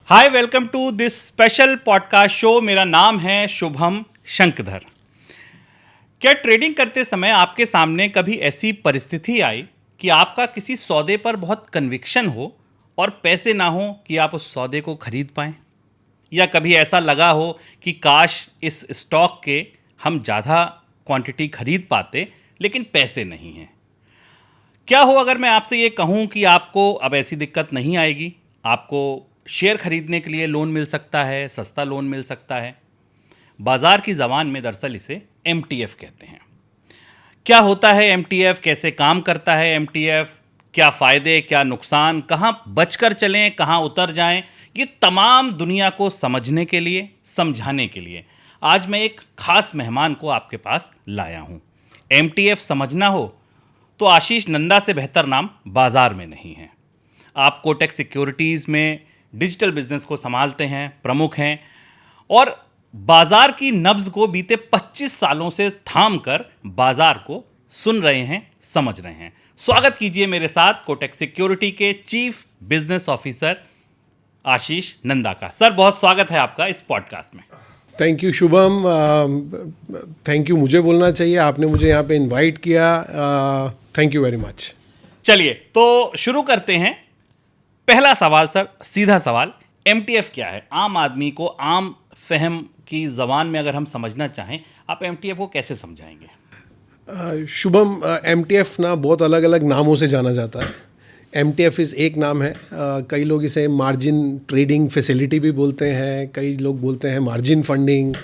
Hi, welcome to this special podcast show. मेरा नाम है शुभम शंकधर। क्या ट्रेडिंग करते समय आपके सामने कभी ऐसी परिस्थिति आई कि आपका किसी सौदे पर बहुत कन्विक्शन हो और पैसे ना हो कि आप उस सौदे को खरीद पाएं? या कभी ऐसा लगा हो कि काश इस स्टॉक के हम ज़्यादा क्वांटिटी खरीद पाते लेकिन पैसे नहीं हैं? क्या हो अगर मैं आपसे ये कहूँ कि आपको अब ऐसी दिक्कत नहीं आएगी, आपको शेयर खरीदने के लिए लोन मिल सकता है, सस्ता लोन मिल सकता है। बाजार की ज़बान में दरअसल इसे एमटीएफ कहते हैं। क्या होता है एमटीएफ, कैसे काम करता है एमटीएफ, क्या फ़ायदे क्या नुकसान, कहाँ बचकर चलें कहाँ उतर जाएं, ये तमाम दुनिया को समझने के लिए, समझाने के लिए आज मैं एक ख़ास मेहमान को आपके पास लाया हूँ। एमटीएफ समझना हो तो आशीष नंदा से बेहतर नाम बाजार में नहीं है। आप कोटक सिक्योरिटीज़ में डिजिटल बिजनेस को संभालते हैं, प्रमुख हैं और बाजार की नब्ज को बीते 25 सालों से थाम कर बाजार को सुन रहे हैं, समझ रहे हैं। स्वागत कीजिए मेरे साथ कोटक सिक्योरिटी के चीफ बिजनेस ऑफिसर आशीष नंदा का। सर, बहुत स्वागत है आपका इस पॉडकास्ट में। Thank you Shubham, thank you मुझे बोलना चाहिए, आपने मुझे यहाँ पे इनवाइट किया। Thank you very much. चलिए तो शुरू करते हैं। पहला सवाल सर, सीधा सवाल, एमटीएफ क्या है? आम आदमी को आम फहम की ज़बान में अगर हम समझना चाहें, आप एमटीएफ को कैसे समझाएंगे? शुभम, एमटीएफ ना बहुत अलग अलग नामों से जाना जाता है। एमटीएफ इस एक नाम है। कई लोग इसे मार्जिन ट्रेडिंग फैसिलिटी भी बोलते हैं, कई लोग बोलते हैं मार्जिन फंडिंग,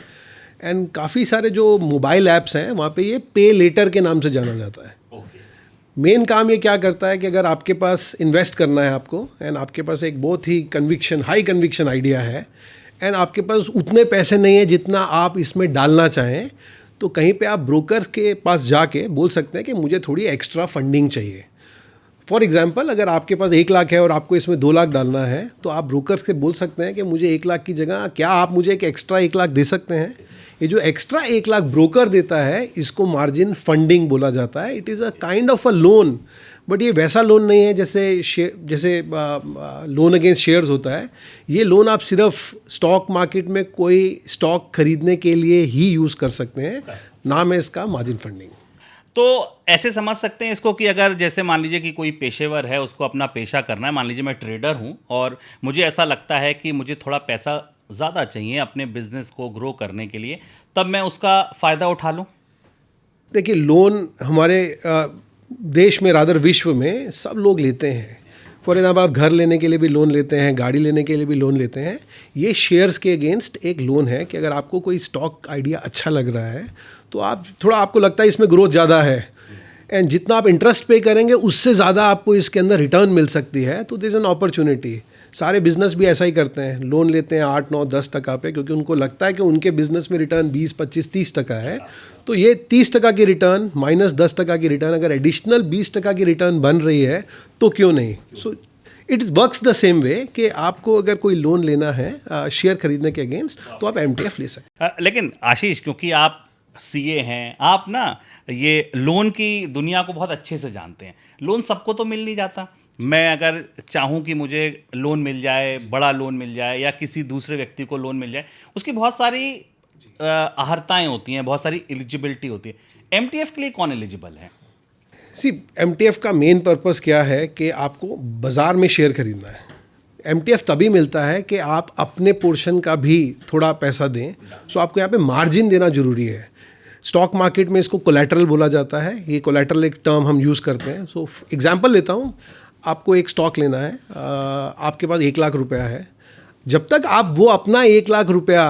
एंड काफ़ी सारे जो मोबाइल ऐप्स हैं वहाँ पे ये पे लेटर के नाम से जाना जाता है। मेन काम ये क्या करता है कि अगर आपके पास इन्वेस्ट करना है आपको, एंड आपके पास एक बहुत ही हाई कन्विक्शन आइडिया है, एंड आपके पास उतने पैसे नहीं है जितना आप इसमें डालना चाहें, तो कहीं पे आप ब्रोकर के पास जाके बोल सकते हैं कि मुझे थोड़ी एक्स्ट्रा फंडिंग चाहिए। फॉर एग्जांपल, अगर आपके पास 1 लाख है और आपको इसमें 2 लाख डालना है, तो आप ब्रोकर से बोल सकते हैं कि मुझे 1 लाख की जगह क्या आप मुझे एक एक्स्ट्रा 1 लाख दे सकते हैं। ये जो एक्स्ट्रा 1 लाख ब्रोकर देता है, इसको मार्जिन फंडिंग बोला जाता है। It is a kind of a loan, but ये वैसा लोन नहीं है जैसे लोन अगेंस्ट शेयर्स होता है। ये लोन आप सिर्फ स्टॉक मार्केट में कोई स्टॉक खरीदने के लिए ही यूज़ कर सकते हैं। नाम है इसका मार्जिन फंडिंग। तो ऐसे समझ सकते हैं इसको कि अगर जैसे मान लीजिए कि कोई पेशेवर है, उसको अपना पेशा करना है, मान लीजिए मैं ट्रेडर हूं और मुझे ऐसा लगता है कि मुझे थोड़ा पैसा ज़्यादा चाहिए अपने बिजनेस को ग्रो करने के लिए, तब मैं उसका फ़ायदा उठा लूं? देखिए, लोन हमारे देश में, रादर विश्व में सब लोग लेते हैं। फॉर एग्जाम्पल, आप घर लेने के लिए भी लोन लेते हैं, गाड़ी लेने के लिए भी लोन लेते हैं। ये शेयर्स के अगेंस्ट एक लोन है कि अगर आपको कोई स्टॉक आइडिया अच्छा लग रहा है तो आपको लगता है इसमें ग्रोथ ज़्यादा है, एंड जितना आप इंटरेस्ट पे करेंगे उससे ज़्यादा आपको इसके अंदर रिटर्न मिल सकती है, तो दिस एन अपॉर्चुनिटी। सारे बिजनेस भी ऐसा ही करते हैं, लोन लेते हैं 8, 9, 10% पे, क्योंकि उनको लगता है कि उनके बिजनेस में रिटर्न 20, 25, 30% है। तो ये 30% की रिटर्न माइनस 10% की रिटर्न, अगर एडिशनल 20% की रिटर्न बन रही है तो क्यों नहीं। So it works the same way कि आपको अगर कोई लोन लेना है शेयर खरीदने के अगेंस्ट, तो आप एमटीएफ ले सकते हैं। लेकिन आशीष, क्योंकि आप सीए हैं, आप ना ये लोन की दुनिया को बहुत अच्छे से जानते हैं। लोन सबको तो मिल नहीं जाता। मैं अगर चाहूँ कि मुझे लोन मिल जाए, बड़ा लोन मिल जाए या किसी दूसरे व्यक्ति को लोन मिल जाए, उसकी बहुत सारी अहर्ताएँ होती हैं, बहुत सारी एलिजिबिलिटी होती है। एमटीएफ के लिए कौन एलिजिबल है? एमटीएफ का मेन पर्पस क्या है कि आपको बाज़ार में शेयर खरीदना है। एमटीएफ तभी मिलता है कि आप अपने पोर्शन का भी थोड़ा पैसा दें। सो आपको यहाँ पे मार्जिन देना ज़रूरी है। स्टॉक मार्केट में इसको कोलैटरल बोला जाता है। ये कोलैटरल एक टर्म हम यूज़ करते हैं। सो एग्जांपल लेता हूँ, आपको एक स्टॉक लेना है, आपके पास 1 लाख रुपया है। जब तक आप वो अपना 1 लाख रुपया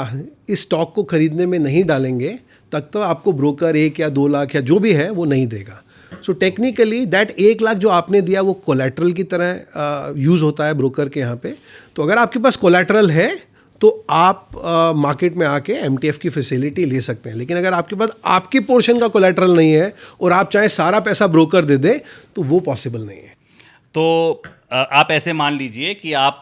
इस स्टॉक को खरीदने में नहीं डालेंगे, तब तक आपको ब्रोकर 1 या 2 लाख या जो भी है वो नहीं देगा। सो टेक्निकली दैट 1 लाख जो आपने दिया वो कोलैटरल की तरह यूज़ होता है ब्रोकर के यहाँ पे। तो अगर आपके पास कोलैटरल है तो आप मार्केट में आके एमटीएफ की फैसिलिटी ले सकते हैं। लेकिन अगर आपके पास आपकी पोर्शन का कोलैटरल नहीं है और आप चाहे सारा पैसा ब्रोकर दे दे, तो वो पॉसिबल नहीं है। तो आप ऐसे मान लीजिए कि आप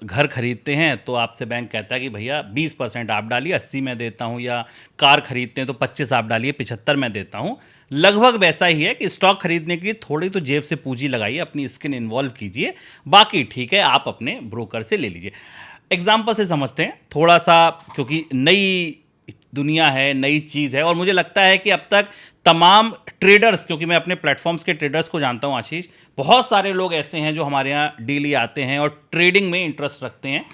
घर खरीदते हैं तो आपसे बैंक कहता है कि भैया 20% आप डालिए, 80 मैं देता हूँ, या कार खरीदते हैं तो 25 आप डालिए, 75 मैं देता हूँ। लगभग वैसा ही है कि स्टॉक खरीदने के लिए थोड़ी तो जेब से पूंजी लगाइए, अपनी स्किन इन्वॉल्व कीजिए, बाकी ठीक है आप अपने ब्रोकर से ले लीजिए। एग्जाम्पल से समझते हैं थोड़ा सा, क्योंकि नई दुनिया है, नई चीज़ है, और मुझे लगता है कि अब तक तमाम ट्रेडर्स, क्योंकि मैं अपने प्लेटफॉर्म्स के ट्रेडर्स को जानता हूं आशीष, बहुत सारे लोग ऐसे हैं जो हमारे यहाँ डेली आते हैं और ट्रेडिंग में इंटरेस्ट रखते हैं।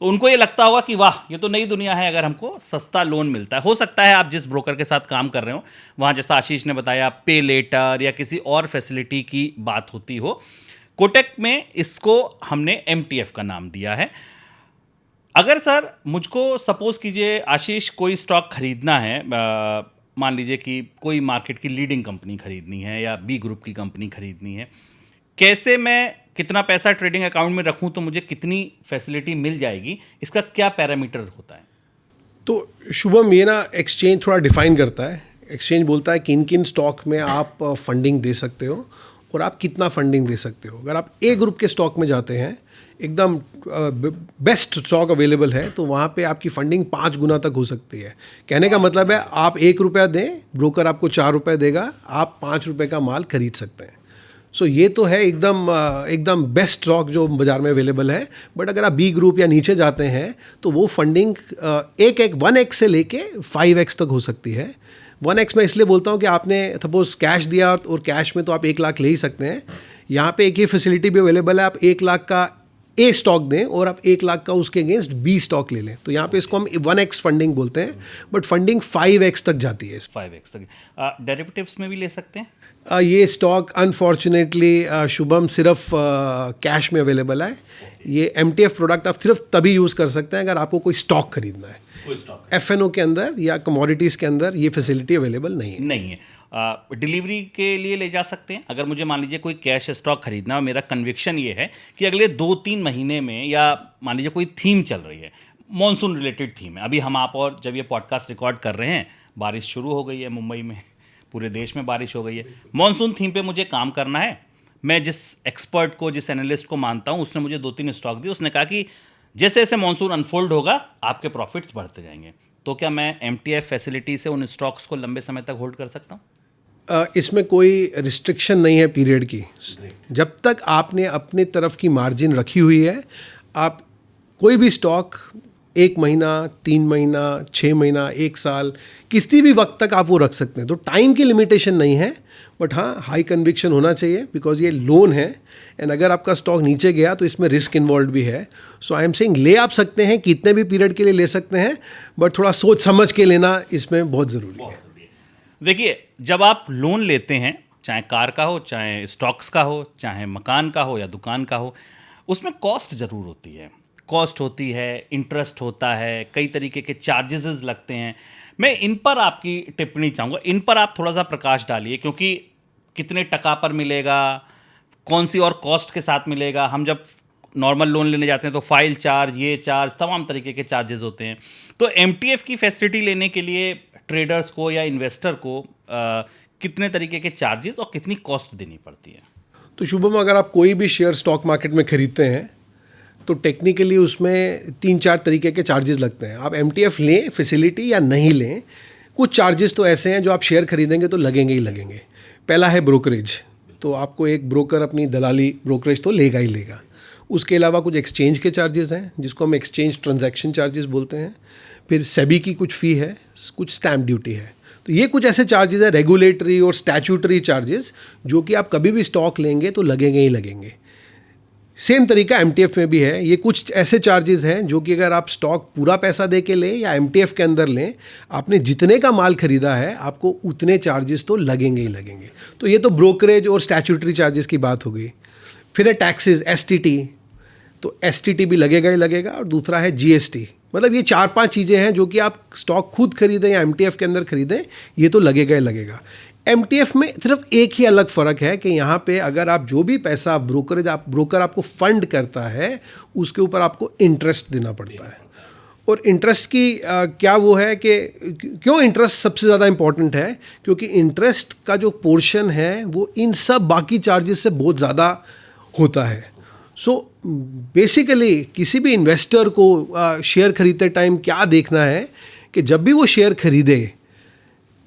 तो उनको ये लगता होगा कि वाह, ये तो नई दुनिया है, अगर हमको सस्ता लोन मिलता है। हो सकता है आप जिस ब्रोकर के साथ काम कर रहे हो वहाँ, जैसा आशीष ने बताया, पे लेटर या किसी और फैसिलिटी की बात होती हो। कोटक में इसको हमने MTF का नाम दिया है। अगर सर मुझको सपोज कीजिए आशीष, कोई स्टॉक खरीदना है, मान लीजिए कि कोई मार्केट की लीडिंग कंपनी खरीदनी है या B ग्रुप की कंपनी खरीदनी है, कैसे मैं कितना पैसा ट्रेडिंग अकाउंट में रखूं तो मुझे कितनी फैसिलिटी मिल जाएगी, इसका क्या पैरामीटर होता है? तो शुभम, ये ना एक्सचेंज थोड़ा डिफाइन करता है। एक्सचेंज बोलता है किन किन स्टॉक में आप फंडिंग दे सकते हो और आप कितना फंडिंग दे सकते हो। अगर आप A ग्रुप के स्टॉक में जाते हैं, एकदम बेस्ट स्टॉक अवेलेबल है, तो वहाँ पे आपकी फंडिंग 5 गुना तक हो सकती है। कहने का मतलब है आप 1 रुपया दें, ब्रोकर आपको 4 रुपये देगा, आप 5 रुपये का माल खरीद सकते हैं। सो ये तो है एकदम बेस्ट स्टॉक जो बाज़ार में अवेलेबल है। बट अगर आप B ग्रुप या नीचे जाते हैं तो वो फंडिंग 1x से लेके 5x तक हो सकती है। 1x मैं इसलिए बोलता हूँ कि आपने सपोज कैश दिया और कैश में तो आप 1 लाख ले ही सकते हैं। यहाँ पे एक ये फैसिलिटी भी अवेलेबल है, आप 1 लाख का A स्टॉक दें और आप 1 लाख का उसके अगेंस्ट B स्टॉक ले लें, तो यहाँ पे इसको हम 1x फंडिंग बोलते हैं। बट फंडिंग 5x तक जाती है। 5x तक। डेरिवेटिव्स में भी ले सकते हैं? ये स्टॉक अनफॉर्चुनेटली शुभम सिर्फ कैश में अवेलेबल है। ये MTF प्रोडक्ट आप सिर्फ तभी यूज़ कर सकते हैं अगर आपको कोई स्टॉक खरीदना है। कोई स्टॉक FNO के अंदर या कमोडिटीज़ के अंदर ये फैसिलिटी अवेलेबल नहीं है। डिलीवरी के लिए ले जा सकते हैं? अगर मुझे मान लीजिए कोई कैश स्टॉक खरीदना है, मेरा कन्विक्शन ये है कि अगले 2-3 महीने में, या मान लीजिए कोई थीम चल रही है, मॉनसून रिलेटेड थीम है, अभी हम आप और जब ये पॉडकास्ट रिकॉर्ड कर रहे हैं बारिश शुरू हो गई है, मुंबई में, पूरे देश में बारिश हो गई है, मॉनसून थीम पे मुझे काम करना है। मैं जिस एक्सपर्ट को, जिस एनालिस्ट को मानता हूँ, उसने मुझे 2-3 स्टॉक दिए। उसने कहा कि जैसे जैसे मॉनसून अनफोल्ड होगा आपके प्रॉफिट्स बढ़ते जाएंगे। तो क्या मैं MTF फैसिलिटी से उन स्टॉक्स को लंबे समय तक होल्ड कर सकता हूँ? इसमें कोई रिस्ट्रिक्शन नहीं है पीरियड की। जब तक आपने अपने तरफ की मार्जिन रखी हुई है, आप कोई भी स्टॉक 1 महीना, 3 महीना, 6 महीना, 1 साल, किसी भी वक्त तक आप वो रख सकते हैं। तो टाइम की लिमिटेशन नहीं है, बट हाँ, हाई कन्विक्शन होना चाहिए, बिकॉज ये लोन है। एंड अगर आपका स्टॉक नीचे गया तो इसमें रिस्क इन्वॉल्व भी है। सो आई एम सेइंग ले आप सकते हैं, कितने भी पीरियड के लिए ले सकते हैं, बट थोड़ा सोच समझ के लेना इसमें बहुत ज़रूरी है। देखिए, जब आप लोन लेते हैं, चाहे कार का हो, चाहे स्टॉक्स का हो, चाहे मकान का हो या दुकान का हो, उसमें कॉस्ट ज़रूर होती है। कॉस्ट होती है, इंटरेस्ट होता है, कई तरीके के चार्जेस लगते हैं। मैं इन पर आपकी टिप्पणी चाहूँगा, इन पर आप थोड़ा सा प्रकाश डालिए, क्योंकि कितने टका पर मिलेगा, कौन सी और कॉस्ट के साथ मिलेगा। हम जब नॉर्मल लोन लेने जाते हैं तो फाइल चार्ज, ये चार्ज, तमाम तरीके के चार्जेस होते हैं। तो MTF की फैसिलिटी लेने के लिए ट्रेडर्स को या इन्वेस्टर को कितने तरीके के चार्जेस और कितनी कॉस्ट देनी पड़ती है? तो शुभम, अगर आप कोई भी शेयर स्टॉक मार्केट में खरीदते हैं तो टेक्निकली उसमें 3-4 तरीके के चार्जेस लगते हैं। आप MTF लें फैसिलिटी या नहीं लें, कुछ चार्जेस तो ऐसे हैं जो आप शेयर खरीदेंगे तो लगेंगे ही लगेंगे। पहला है ब्रोकरेज, तो आपको एक ब्रोकर अपनी दलाली ब्रोकरेज तो लेगा ही लेगा। उसके अलावा कुछ एक्सचेंज के चार्जेस हैं जिसको हम एक्सचेंज ट्रांजैक्शन चार्जेस बोलते हैं। फिर सेबी की कुछ फ़ी है, कुछ स्टैम्प ड्यूटी है। तो ये कुछ ऐसे चार्जेस है, रेगुलेटरी और स्टैट्यूटरी चार्जेस, जो कि आप कभी भी स्टॉक लेंगे तो लगेंगे ही लगेंगे। सेम तरीका MTF में भी है। ये कुछ ऐसे चार्जेस हैं जो कि अगर आप स्टॉक पूरा पैसा दे के लें या MTF के अंदर लें, आपने जितने का माल खरीदा है आपको उतने चार्जेस तो लगेंगे ही लगेंगे। तो ये तो ब्रोकरेज और स्टैट्यूटरी चार्जेस की बात हो गई। फिर है टैक्सेस, STT, तो STT भी लगेगा ही लगेगा। और दूसरा है GST। मतलब ये 4-5 चीज़ें हैं जो कि आप स्टॉक खुद खरीदें या MTF के अंदर खरीदें, ये तो लगेगा ही लगेगा। MTF में सिर्फ एक ही अलग फ़र्क है कि यहाँ पे अगर आप जो भी पैसा ब्रोकर आपको फंड करता है, उसके ऊपर आपको इंटरेस्ट देना पड़ता है। और इंटरेस्ट की क्या वो है कि क्यों इंटरेस्ट सबसे ज़्यादा इंपॉर्टेंट है, क्योंकि इंटरेस्ट का जो पोर्शन है वो इन सब बाकी चार्जेस से बहुत ज़्यादा होता है। सो बेसिकली किसी भी इन्वेस्टर को शेयर खरीदते टाइम क्या देखना है कि जब भी वो शेयर खरीदे,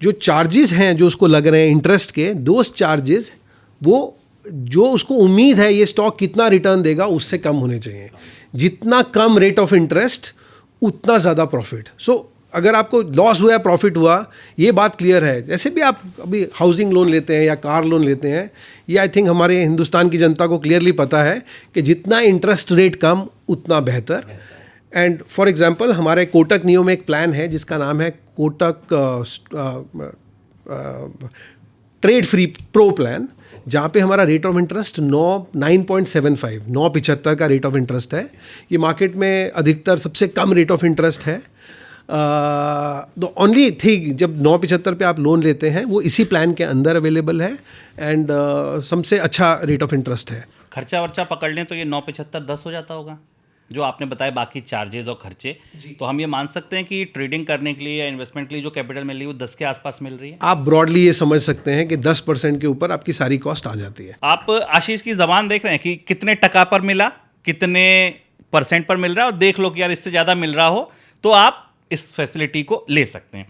जो चार्जेस हैं जो उसको लग रहे हैं इंटरेस्ट के, दोस्त चार्जेस वो जो उसको उम्मीद है ये स्टॉक कितना रिटर्न देगा उससे कम होने चाहिए। जितना कम रेट ऑफ इंटरेस्ट उतना ज़्यादा प्रॉफिट. सो अगर आपको लॉस हुआ है प्रॉफिट हुआ, ये बात क्लियर है. जैसे भी आप अभी हाउसिंग लोन लेते हैं या कार लोन लेते हैं, ये आई थिंक हमारे हिंदुस्तान की जनता को क्लियरली पता है कि जितना इंटरेस्ट रेट कम उतना बेहतर. एंड फॉर एग्जांपल हमारे कोटक नियो में एक प्लान है जिसका नाम है Kotak trade free pro plan, जहाँ पे हमारा रेट ऑफ इंटरेस्ट 9.75 का रेट ऑफ इंटरेस्ट है. ये मार्केट में अधिकतर सबसे कम रेट ऑफ इंटरेस्ट है. द ओनली थिंग, जब 9.75 पे आप लोन लेते हैं वो इसी प्लान के अंदर अवेलेबल है एंड सबसे अच्छा रेट ऑफ इंटरेस्ट है. खर्चा वर्चा पकड़ लें तो ये 9.75 10 हो जाता होगा, जो आपने बताया बाकी चार्जेस और खर्चे. तो हम ये मान सकते हैं कि ट्रेडिंग करने के लिए या इन्वेस्टमेंट के लिए जो कैपिटल मिल रही है वो 10 के आसपास मिल रही है. आप ब्रॉडली ये समझ सकते हैं कि 10% के ऊपर आपकी सारी कॉस्ट आ जाती है. आप आशीष की जबान देख रहे हैं कि कितने टका पर मिला, कितने परसेंट पर मिल रहा है, और देख लो कि यार इससे ज़्यादा मिल रहा हो तो आप इस फैसिलिटी को ले सकते हैं.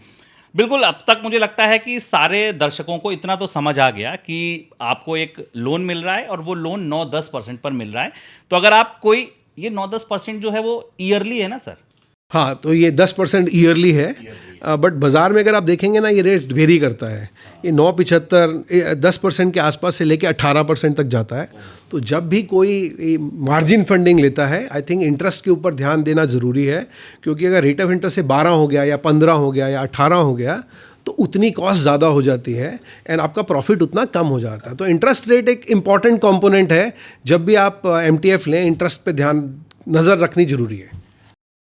बिल्कुल, अब तक मुझे लगता है कि सारे दर्शकों को इतना तो समझ आ गया कि आपको एक लोन मिल रहा है और वो लोन 9-10% पर मिल रहा है. तो अगर आप कोई, ये 9-10% जो है वो ईयरली है ना सर? हाँ, तो ये 10% ईयरली है. बट बाज़ार में अगर आप देखेंगे ना, ये रेट वेरी करता है. ये 9.75 10% के आसपास से लेके 18% तक जाता है. तो जब भी कोई मार्जिन फंडिंग लेता है, आई थिंक इंटरेस्ट के ऊपर ध्यान देना ज़रूरी है, क्योंकि अगर रेट ऑफ इंटरेस्ट से 12 हो गया या 15 हो गया या 18 हो गया तो उतनी कॉस्ट ज़्यादा हो जाती है एंड आपका प्रॉफिट उतना कम हो जाता है. तो इंटरेस्ट रेट एक इम्पॉर्टेंट कंपोनेंट है. जब भी आप MTF लें, इंटरेस्ट पे ध्यान नज़र रखनी ज़रूरी है.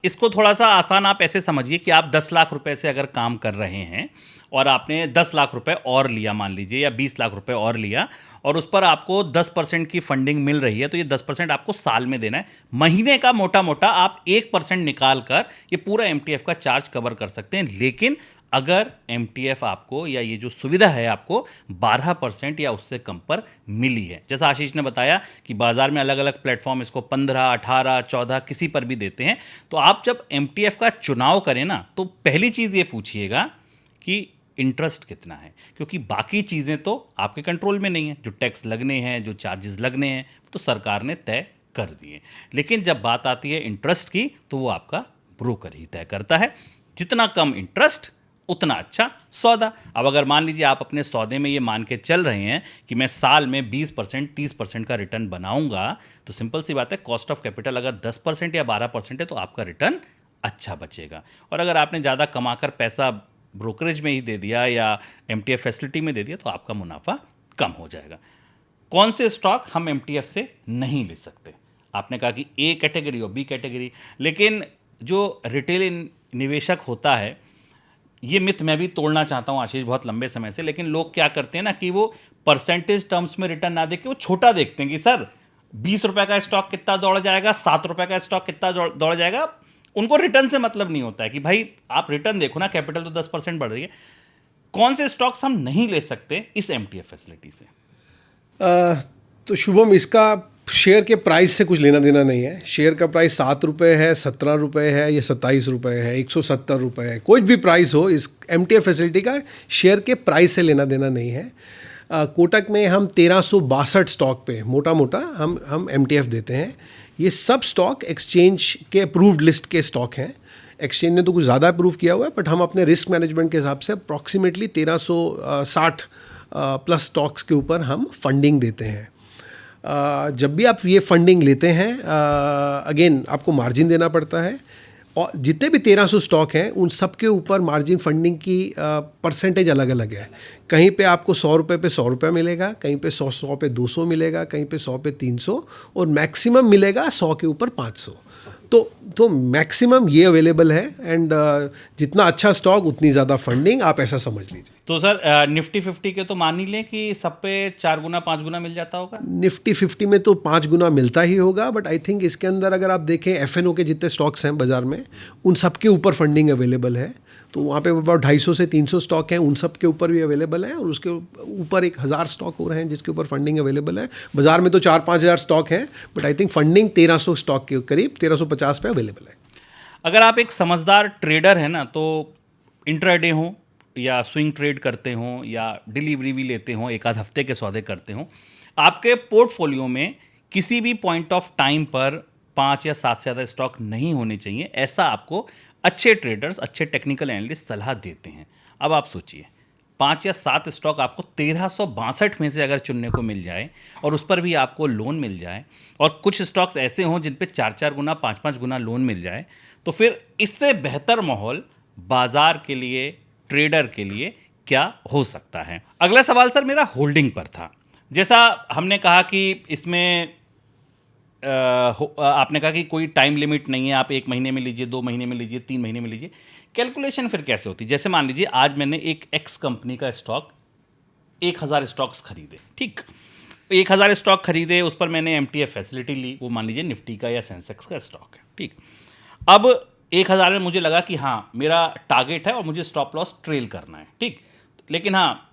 इसको थोड़ा सा आसान आप ऐसे समझिए कि आप 10 लाख रुपए से अगर काम कर रहे हैं और आपने 10 लाख रुपए और लिया मान लीजिए, या 20 लाख रुपए और लिया, और उस पर आपको 10% की फंडिंग मिल रही है, तो ये 10% आपको साल में देना है. महीने का मोटा मोटा आप 1% निकाल कर ये पूरा MTF का चार्ज कवर कर सकते हैं. लेकिन अगर MTF आपको, या ये जो सुविधा है आपको 12% या उससे कम पर मिली है, जैसा आशीष ने बताया कि बाजार में अलग अलग प्लेटफॉर्म इसको 15, 18, 14 किसी पर भी देते हैं. तो आप जब MTF का चुनाव करें ना, तो पहली चीज़ ये पूछिएगा कि इंटरेस्ट कितना है, क्योंकि बाकी चीज़ें तो आपके कंट्रोल में नहीं है. जो टैक्स लगने हैं, जो चार्जेस लगने हैं, तो सरकार ने तय कर दिए. लेकिन जब बात आती है इंटरेस्ट की, तो वो आपका ब्रोकर ही तय करता है. जितना कम इंटरेस्ट उतना अच्छा सौदा. अब अगर मान लीजिए आप अपने सौदे में ये मान के चल रहे हैं कि मैं साल में 20% 30% का रिटर्न बनाऊंगा, तो सिंपल सी बात है, कॉस्ट ऑफ कैपिटल अगर 10% या 12% है तो आपका रिटर्न अच्छा बचेगा. और अगर आपने ज़्यादा कमाकर पैसा ब्रोकरेज में ही दे दिया या MTF फैसिलिटी में दे दिया, तो आपका मुनाफा कम हो जाएगा. कौन से स्टॉक हम MTF से नहीं ले सकते? आपने कहा कि A कैटेगरी और B कैटेगरी, लेकिन जो रिटेल निवेशक होता है, ये मिथ मैं भी तोड़ना चाहता हूँ आशीष बहुत लंबे समय से. लेकिन लोग क्या करते हैं ना कि वो परसेंटेज टर्म्स में रिटर्न ना देख के वो छोटा देखते हैं कि सर 20 रुपए का स्टॉक कितना दौड़ जाएगा, 7 रुपए का स्टॉक कितना दौड़ जाएगा. उनको रिटर्न से मतलब नहीं होता है कि भाई आप रिटर्न देखो ना, कैपिटल तो 10% बढ़ रही है. कौन से स्टॉक्स हम नहीं ले सकते इस MTF फैसिलिटी से? तो शुभम, इसका शेयर के प्राइस से कुछ लेना देना नहीं है. शेयर का प्राइस 7 रुपये है, 17 रुपये है, या 27 रुपये है, 170 रुपये है, कोई भी प्राइस हो, इस MTF फैसिलिटी का शेयर के प्राइस से लेना देना नहीं है. कोटक में हम 1362 स्टॉक पे मोटा मोटा हम MTF देते हैं. ये सब स्टॉक एक्सचेंज के अप्रूव्ड लिस्ट के स्टॉक हैं. एक्सचेंज ने तो कुछ ज़्यादा अप्रूव किया हुआ है, बट हम अपने रिस्क मैनेजमेंट के हिसाब से अप्रॉक्सीमेटली 1360 प्लस स्टॉक्स के ऊपर हम फंडिंग देते हैं. जब भी आप ये फंडिंग लेते हैं, अगेन आपको मार्जिन देना पड़ता है, और जितने भी 1300 स्टॉक हैं उन सब के ऊपर मार्जिन फंडिंग की परसेंटेज अलग अलग है. कहीं पे आपको 100 रुपये पे 100 रुपये मिलेगा, कहीं पे 100 पे 200 मिलेगा, कहीं पे 100 पे 300, और मैक्सिमम मिलेगा 100 के ऊपर 500. तो मैक्सिमम ये अवेलेबल है. एंड जितना अच्छा स्टॉक उतनी ज़्यादा फंडिंग, आप ऐसा समझ लीजिए. तो सर निफ्टी 50 के तो मान ही लें कि सब पे 4 गुना 5 गुना मिल जाता होगा. निफ्टी 50 में तो 5 गुना मिलता ही होगा, बट आई थिंक इसके अंदर अगर आप देखें FNO के जितने स्टॉक्स हैं बाज़ार में, उन सब के ऊपर फंडिंग अवेलेबल है. तो वहाँ पे अबाउट 250 से 300 स्टॉक हैं, उन सब के ऊपर भी अवेलेबल है, और उसके ऊपर 1000 स्टॉक हो रहे हैं जिसके ऊपर फंडिंग अवेलेबल है. बाज़ार में तो 4-5 हज़ार स्टॉक हैं, but I think funding 1300 stock के करीब 1350 पे अवेलेबल है. अगर आप एक समझदार ट्रेडर हैं ना, तो इंट्राडे हो या स्विंग ट्रेड करते हो या डिलीवरी भी लेते हो, एक आध हफ्ते के सौदे करते हो, आपके पोर्टफोलियो में किसी भी पॉइंट ऑफ टाइम पर 5 या 7 से ज़्यादा स्टॉक नहीं होने चाहिए, ऐसा आपको अच्छे ट्रेडर्स, अच्छे टेक्निकल एनालिस्ट सलाह देते हैं। अब आप सोचिए 5 या 7 स्टॉक आपको 1362 में से अगर चुनने को मिल जाए और उस पर भी आपको लोन मिल जाए और कुछ स्टॉक्स ऐसे हों जिन पे 4-4 गुना 5-5 गुना लोन मिल जाए, तो फिर इससे बेहतर माहौल बाजार के लिए, ट्रेडर के लिए क्या हो सकता है। अगला सवाल सर मेरा होल्डिंग पर था। जैसा हमने कहा कि इसमें आपने कहा कि कोई टाइम लिमिट नहीं है, आप 1 महीने में लीजिए, 2 महीने में लीजिए, 3 महीने में लीजिए। कैलकुलेशन फिर कैसे होती है? जैसे मान लीजिए आज मैंने एक एक्स कंपनी का स्टॉक 1000 स्टॉक्स खरीदे, ठीक, 1000 स्टॉक खरीदे, उस पर मैंने MTF फैसिलिटी ली, वो मान लीजिए निफ्टी का या सेंसेक्स का स्टॉक है, ठीक। अब 1000 में मुझे लगा कि हाँ मेरा टारगेट है और मुझे स्टॉप लॉस ट्रेल करना है, ठीक, लेकिन हाँ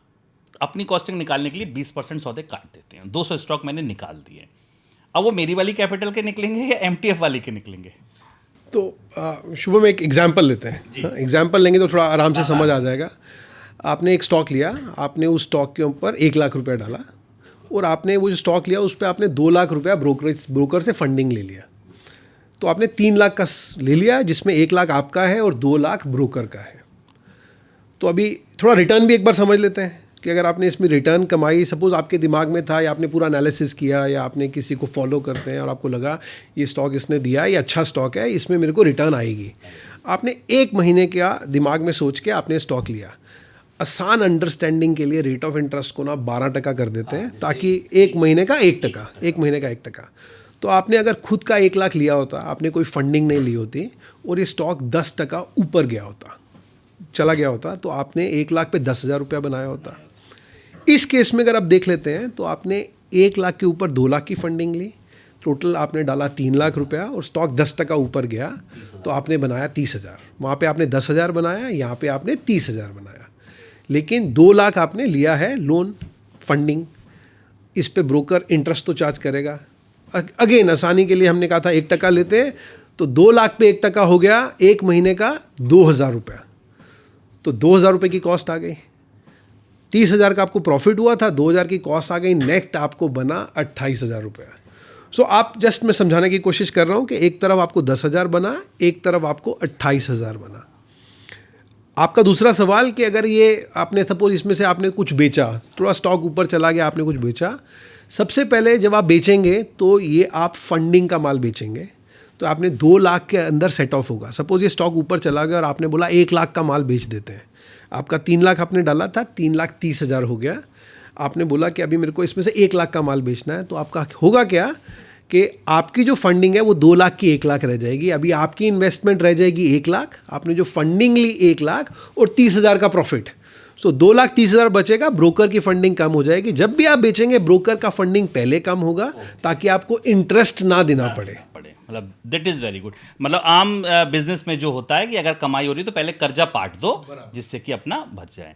अपनी कॉस्टिंग निकालने के लिए 20% सौदे काट देते हैं, 200 स्टॉक मैंने निकाल दिए। अब वो मेरी वाली कैपिटल के निकलेंगे या MTF वाली के निकलेंगे? तो शुभम एक एग्जांपल लेते हैं। एग्जांपल लेंगे तो थोड़ा आराम से समझ आ जाएगा। आपने एक स्टॉक लिया, आपने उस स्टॉक के ऊपर 1 लाख रुपया डाला और आपने वो जो स्टॉक लिया उस पर आपने 2 लाख रुपया ब्रोकर से फंडिंग ले लिया। तो आपने 3 लाख का ले लिया जिसमें 1 लाख आपका है और 2 लाख ब्रोकर का है। तो अभी थोड़ा रिटर्न भी एक बार समझ लेते हैं कि अगर आपने इसमें रिटर्न कमाई, सपोज़ आपके दिमाग में था या आपने पूरा एनालिसिस किया या आपने किसी को फॉलो करते हैं और आपको लगा ये स्टॉक इसने दिया है, ये अच्छा स्टॉक है, इसमें मेरे को रिटर्न आएगी। आपने 1 महीने का दिमाग में सोच के आपने स्टॉक लिया। आसान अंडरस्टैंडिंग के लिए रेट ऑफ इंटरेस्ट को ना 12% कर देते हैं ताकि 1 महीने का 1%, 1 महीने का 1%। तो आपने अगर खुद का 1 लाख लिया होता, आपने कोई फंडिंग नहीं ली होती और ये स्टॉक 10% ऊपर गया होता, चला गया होता, तो आपने 1 लाख पे 10,000 रुपया बनाया होता। इस केस में अगर आप देख लेते हैं तो आपने 1 लाख के ऊपर 2 लाख की फंडिंग ली, टोटल आपने डाला 3 लाख रुपया और स्टॉक 10% ऊपर गया तो आपने बनाया 30,000। वहाँ पे आपने 10,000 बनाया, यहाँ पे आपने 30,000 बनाया, लेकिन 2 लाख आपने लिया है लोन फंडिंग। इस पे ब्रोकर इंटरेस्ट तो चार्ज करेगा। अगेन आसानी के लिए हमने कहा था 1% लेते हैं, तो 2 लाख पे 1% हो गया 1 महीने का 2,000 रुपया। तो 2,000 रुपये की कॉस्ट आ गई, 30,000 का आपको प्रॉफिट हुआ था, 2,000 की कॉस्ट आ गई, नेट आपको बना 28,000 रुपया। सो आप जस्ट मैं समझाने की कोशिश कर रहा हूँ कि एक तरफ आपको 10,000 बना, एक तरफ आपको 28,000 बना। आपका दूसरा सवाल कि अगर ये आपने सपोज इसमें से आपने कुछ बेचा, थोड़ा स्टॉक ऊपर चला गया, आपने कुछ बेचा, सबसे पहले जब आप बेचेंगे तो ये आप फंडिंग का माल बेचेंगे, तो आपने 2 लाख के अंदर सेट ऑफ होगा। सपोज ये स्टॉक ऊपर चला गया और आपने बोला 1 लाख का माल बेच देते हैं, आपका 3 लाख आपने डाला था, 3,30,000 हो गया। आपने बोला कि अभी मेरे को इसमें से 1 लाख का माल बेचना है, तो आपका होगा क्या कि आपकी जो फंडिंग है वो 2 लाख की 1 लाख रह जाएगी। अभी आपकी इन्वेस्टमेंट रह जाएगी 1 लाख, आपने जो फंडिंग ली 1 लाख और 30,000 का प्रॉफिट, सो 2,30,000 बचेगा, ब्रोकर की फंडिंग कम हो जाएगी। जब भी आप बेचेंगे ब्रोकर का फंडिंग पहले कम होगा ताकि आपको इंटरेस्ट ना देना पड़े। मतलब दैट इज़ वेरी गुड। मतलब आम बिजनेस में जो होता है कि अगर कमाई हो रही है तो पहले कर्जा पाट दो जिससे कि अपना बच जाए।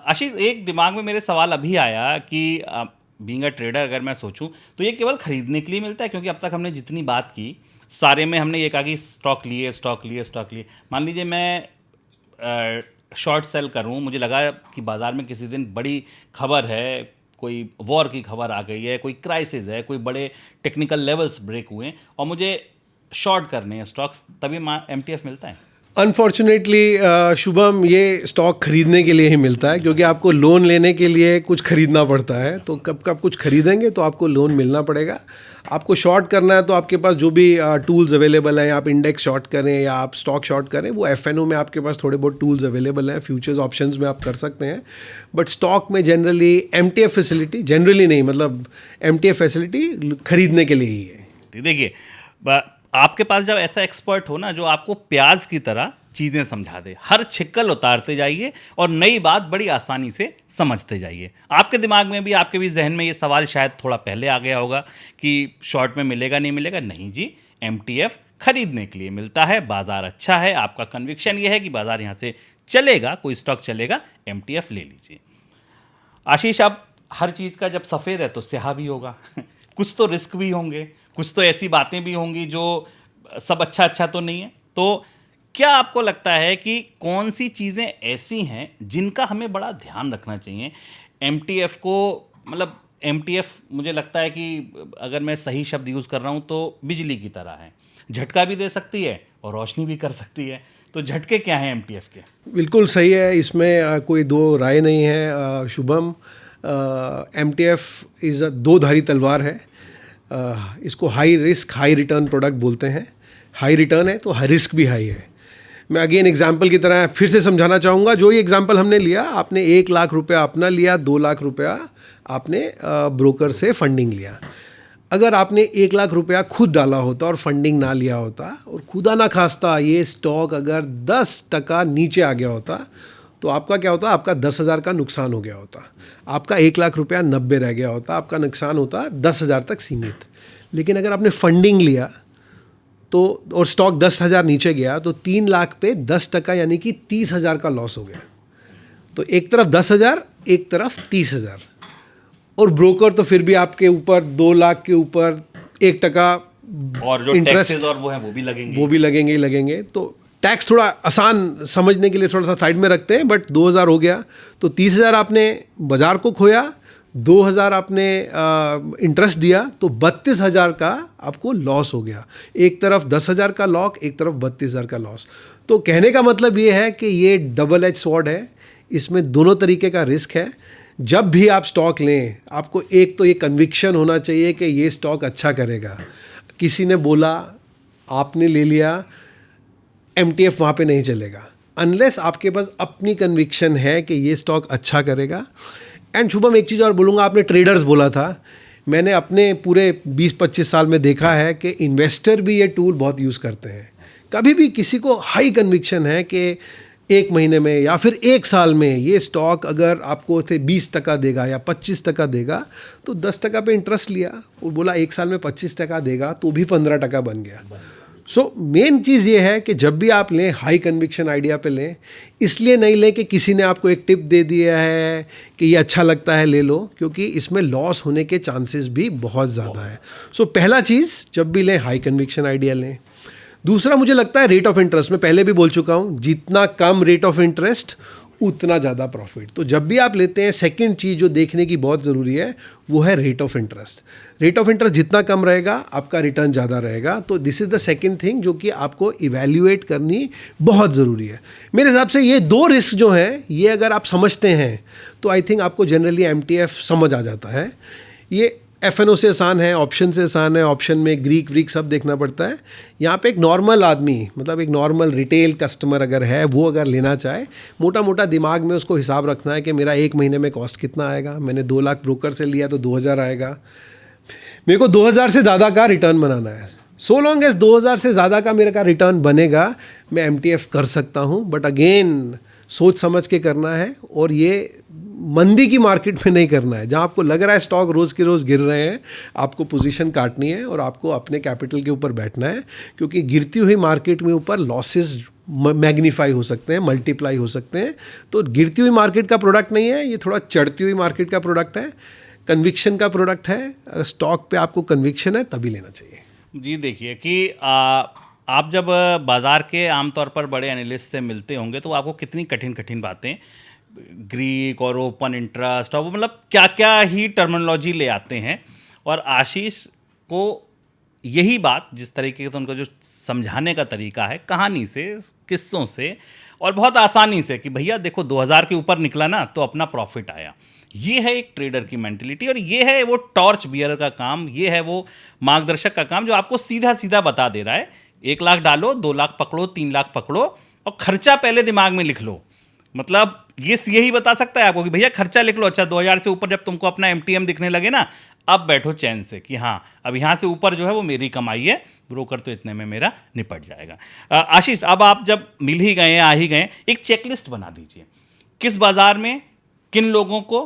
आशीष, एक दिमाग में मेरे सवाल अभी आया कि बीइंग अ ट्रेडर अगर मैं सोचूं तो ये केवल खरीदने के लिए मिलता है, क्योंकि अब तक हमने जितनी बात की सारे में हमने ये कहा कि स्टॉक लिए। मान लीजिए मैं शॉर्ट सेल करूं, मुझे लगा कि बाज़ार में किसी दिन बड़ी खबर है, कोई वॉर की खबर आ गई है, कोई क्राइसिस है, कोई बड़े टेक्निकल लेवल्स ब्रेक हुए हैं और मुझे शॉर्ट करने हैं स्टॉक्स, तभी MTF मिलता है। अनफॉर्चुनेटली शुभम, ये स्टॉक खरीदने के लिए ही मिलता है, क्योंकि आपको लोन लेने के लिए कुछ खरीदना पड़ता है। तो कब कब कुछ खरीदेंगे तो आपको लोन मिलना पड़ेगा। आपको शॉर्ट करना है तो आपके पास जो भी टूल्स अवेलेबल हैं, आप इंडेक्स शॉर्ट करें या आप स्टॉक शॉर्ट करें, वो FNO में आपके पास थोड़े बहुत टूल्स अवेलेबल हैं, फ्यूचर्स ऑप्शंस में आप कर सकते हैं। बट स्टॉक में जनरली MTF फैसिलिटी, जनरली नहीं मतलब MTF फैसिलिटी खरीदने के लिए ही है। देखिए, आपके पास जब ऐसा एक्सपर्ट हो ना जो आपको प्याज की तरह चीज़ें समझा दे, हर छिक्कल उतारते जाइए और नई बात बड़ी आसानी से समझते जाइए। आपके दिमाग में भी, आपके भी जहन में ये सवाल शायद थोड़ा पहले आ गया होगा कि शॉर्ट में मिलेगा नहीं मिलेगा। नहीं जी, MTF खरीदने के लिए मिलता है। बाज़ार अच्छा है, आपका कन्विक्शन ये है कि बाज़ार यहाँ से चलेगा, कोई स्टॉक चलेगा, MTF ले लीजिए। आशीष, अब हर चीज़ का जब सफ़ेद है तो स्याह भी होगा कुछ तो रिस्क भी होंगे, कुछ तो ऐसी बातें भी होंगी जो सब अच्छा तो नहीं है। तो क्या आपको लगता है कि कौन सी चीज़ें ऐसी हैं जिनका हमें बड़ा ध्यान रखना चाहिए? MTF को मतलब एमटीएफ मुझे लगता है कि अगर मैं सही शब्द यूज़ कर रहा हूँ तो बिजली की तरह है, झटका भी दे सकती है और रोशनी भी कर सकती है। तो झटके क्या हैं एमटीएफ के? बिल्कुल सही है, इसमें कोई दो राय नहीं है शुभम। एमटीएफ इज़ दो धारी तलवार है। इसको high risk high return product बोलते हैं। हाई रिटर्न है तो रिस्क भी हाई है। मैं अगेन एग्जाम्पल की तरह फिर से समझाना चाहूँगा। जो ये एग्जाम्पल हमने लिया, आपने 1 लाख रुपया अपना लिया, 2 लाख रुपया आपने ब्रोकर से फंडिंग लिया। अगर आपने 1 लाख रुपया खुद डाला होता और फंडिंग ना लिया होता और खुदा ना खास्ता ये स्टॉक अगर 10% नीचे आ गया होता तो आपका क्या होता? आपका 10,000 का नुकसान हो गया होता। आपका 1 लाख रुपया 90 रह गया होता। आपका नुकसान होता 10,000 तक सीमित। लेकिन अगर आपने फंडिंग लिया तो और स्टॉक 10,000 नीचे गया तो 3 लाख पे 10% यानी कि 30,000 का लॉस हो गया। तो एक तरफ 10,000, एक तरफ 30,000। और ब्रोकर तो फिर भी आपके ऊपर 2 लाख के ऊपर 1% और जो टैक्सेस और वो है वो भी लगेंगे, वो भी लगेंगे ही लगेंगे। तो टैक्स थोड़ा आसान समझने के लिए थोड़ा सा साइड में रखते हैं, बट 2,000 हो गया तो 30,000 आपने बाजार को खोया, 2,000 आपने इंटरेस्ट दिया तो 32,000 का आपको लॉस हो गया। एक तरफ 10,000 का लॉस, एक तरफ 32,000 का लॉस। तो कहने का मतलब ये है कि ये डबल एज स्वॉर्ड है, इसमें दोनों तरीके का रिस्क है। जब भी आप स्टॉक लें, आपको एक तो ये कन्विक्शन होना चाहिए कि ये स्टॉक अच्छा करेगा। किसी ने बोला, आपने ले लिया, एमटीएफ वहाँ पे नहीं चलेगा अनलेस आपके पास अपनी कन्विक्शन है कि ये स्टॉक अच्छा करेगा। एंड शुभम, एक चीज़ और बोलूँगा, आपने ट्रेडर्स बोला था। मैंने अपने पूरे 20-25 साल में देखा है कि इन्वेस्टर भी ये टूल बहुत यूज़ करते हैं। कभी भी किसी को हाई कन्विक्शन है कि 1 महीने में या फिर 1 साल में ये स्टॉक अगर आपको 20% देगा या 25% देगा, तो 10% पे इंटरेस्ट लिया और बोला 1 साल में 25% देगा तो भी 15% बन गया। सो मेन चीज़ ये है कि जब भी आप लें, हाई कन्विक्शन आइडिया पे लें। इसलिए नहीं लें कि किसी ने आपको एक टिप दे दिया है कि ये अच्छा लगता है ले लो, क्योंकि इसमें लॉस होने के चांसेस भी बहुत ज़्यादा है। सो पहला चीज़, जब भी लें हाई कन्विक्शन आइडिया लें। दूसरा, मुझे लगता है रेट ऑफ इंटरेस्ट, मैं पहले भी बोल चुका हूँ, जितना कम रेट ऑफ इंटरेस्ट उतना ज़्यादा प्रॉफिट। तो जब भी आप लेते हैं, सेकंड चीज़ जो देखने की बहुत ज़रूरी है वो है rate of interest. Rate of interest जितना कम रहेगा आपका रिटर्न ज़्यादा रहेगा। तो this is the second thing जो कि आपको इवैल्यूएट करनी बहुत ज़रूरी है। मेरे हिसाब से ये 2 रिस्क जो हैं, ये अगर आप समझते हैं तो आई थिंक आपको जनरली एमटीएफ समझ आ जाता है। ये एफएनओ से आसान है, ऑप्शन से आसान है। ऑप्शन में ग्रीक व्रीक सब देखना पड़ता है। यहाँ पे एक नॉर्मल आदमी, मतलब एक नॉर्मल रिटेल कस्टमर अगर है, वो अगर लेना चाहे, मोटा मोटा दिमाग में उसको हिसाब रखना है कि मेरा 1 महीने में कॉस्ट कितना आएगा। मैंने 2 लाख ब्रोकर से लिया तो 2,000 आएगा। मेरे को 2,000 से ज़्यादा का रिटर्न बनाना है। सो लॉन्ग एज 2,000 से ज़्यादा का मेरे का रिटर्न बनेगा, मैं एमटीएफ कर सकता हूँ। बट अगेन सोच समझ के करना है, और ये मंदी की मार्केट में नहीं करना है जहां आपको लग रहा है स्टॉक रोज़ के रोज़ गिर रहे हैं। आपको पोजीशन काटनी है और आपको अपने कैपिटल के ऊपर बैठना है, क्योंकि गिरती हुई मार्केट में ऊपर लॉसेस मैग्नीफाई हो सकते हैं, मल्टीप्लाई हो सकते हैं। तो गिरती हुई मार्केट का प्रोडक्ट नहीं है ये, थोड़ा चढ़ती हुई मार्केट का प्रोडक्ट है, कन्विक्शन का प्रोडक्ट है। अगर स्टॉक पे आपको कन्विक्शन है तभी लेना चाहिए। जी देखिए कि आप जब बाज़ार के आमतौर पर बड़े एनालिस्ट से मिलते होंगे तो आपको कितनी कठिन कठिन बातें, ग्रीक और ओपन इंटरेस्ट और वो मतलब क्या क्या ही टर्मिनोलॉजी ले आते हैं। और आशीष को यही बात, जिस तरीके से उनका जो समझाने का तरीका है, कहानी से, किस्सों से और बहुत आसानी से, कि भैया देखो 2,000 के ऊपर निकला ना तो अपना प्रॉफिट आया। ये है एक ट्रेडर की मेंटलिटी, और ये है वो टॉर्च बियर का काम, ये है वो मार्गदर्शक का काम जो आपको सीधा सीधा बता दे रहा है 1 लाख डालो, 2 लाख पकड़ो, 3 लाख पकड़ो और खर्चा पहले दिमाग में लिख लो। मतलब ये यही बता सकता है आपको कि भैया खर्चा लिख लो। अच्छा 2,000 से ऊपर जब तुमको अपना एमटीएम दिखने लगे ना, अब बैठो चैन से कि हाँ अब यहाँ से ऊपर जो है वो मेरी कमाई है, ब्रोकर तो इतने में मेरा निपट जाएगा। आशीष, अब आप जब मिल ही गए, आ ही गए, एक चेकलिस्ट बना दीजिए किस बाजार में किन लोगों को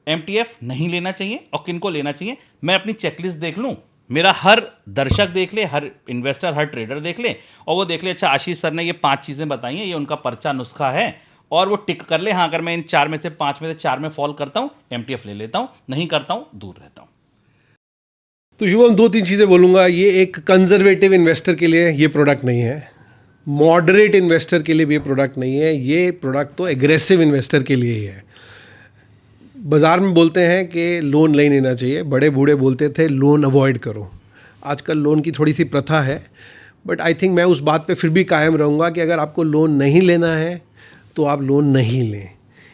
एमटीएफ नहीं लेना चाहिए और किन को लेना चाहिए। मैं अपनी चेकलिस्ट देख लूँ, मेरा हर दर्शक देख ले, हर इन्वेस्टर, हर ट्रेडर देख ले, और वो देख ले अच्छा आशीष सर ने ये 5 चीज़ें बताई हैं, ये उनका पर्चा नुस्खा है, और वो टिक कर ले हाँ अगर मैं इन 4 में से 5 में से 4 में फॉल करता हूँ एमटीएफ ले लेता हूँ, नहीं करता हूँ दूर रहता हूँ। तो शुभम 2-3 चीज़ें बोलूँगा। ये एक कंजर्वेटिव इन्वेस्टर के लिए ये प्रोडक्ट नहीं है, मॉडरेट इन्वेस्टर के लिए भी ये प्रोडक्ट नहीं है, ये प्रोडक्ट तो एग्रेसिव इन्वेस्टर के लिए ही है। बाज़ार में बोलते हैं कि लोन नहीं लेना चाहिए, बड़े बूढ़े बोलते थे लोन अवॉइड करो। आजकल लोन की थोड़ी सी प्रथा है, बट आई थिंक मैं उस बात पे फिर भी कायम रहूँगा कि अगर आपको लोन नहीं लेना है तो आप लोन नहीं लें।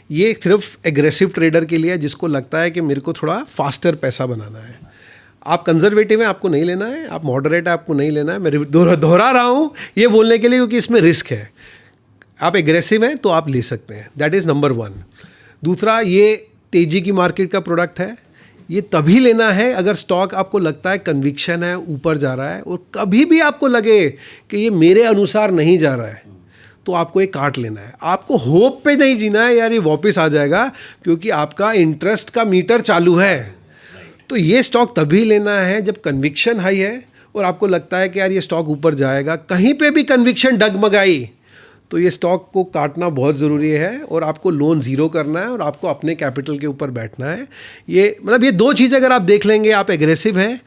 ये सिर्फ एग्रेसिव ट्रेडर के लिए है जिसको लगता है कि मेरे को थोड़ा फास्टर पैसा बनाना है। आप कंजर्वेटिव हैं, आपको नहीं लेना है, आप मॉडरेट है, आपको नहीं लेना है। मैं दोहरा रहा हूँ ये बोलने के लिए क्योंकि इसमें रिस्क है। आप एग्रेसिव हैं तो आप ले सकते हैं, दैट इज़ नंबर 1। दूसरा, ये तेज़ी की मार्केट का प्रोडक्ट है, ये तभी लेना है अगर स्टॉक आपको लगता है कन्विक्शन है ऊपर जा रहा है, और कभी भी आपको लगे कि ये मेरे अनुसार नहीं जा रहा है तो आपको ये काट लेना है। आपको होप पे नहीं जीना है यार ये वापस आ जाएगा, क्योंकि आपका इंटरेस्ट का मीटर चालू है। तो ये स्टॉक तभी लेना है जब कन्विक्शन हाई है और आपको लगता है कि यार ये स्टॉक ऊपर जाएगा। कहीं पे भी कन्विक्शन डगमगाई तो ये स्टॉक को काटना बहुत ज़रूरी है, और आपको लोन ज़ीरो करना है और आपको अपने कैपिटल के ऊपर बैठना है। ये मतलब ये 2 चीज़ अगर आप देख लेंगे, आप एग्रेसिव हैं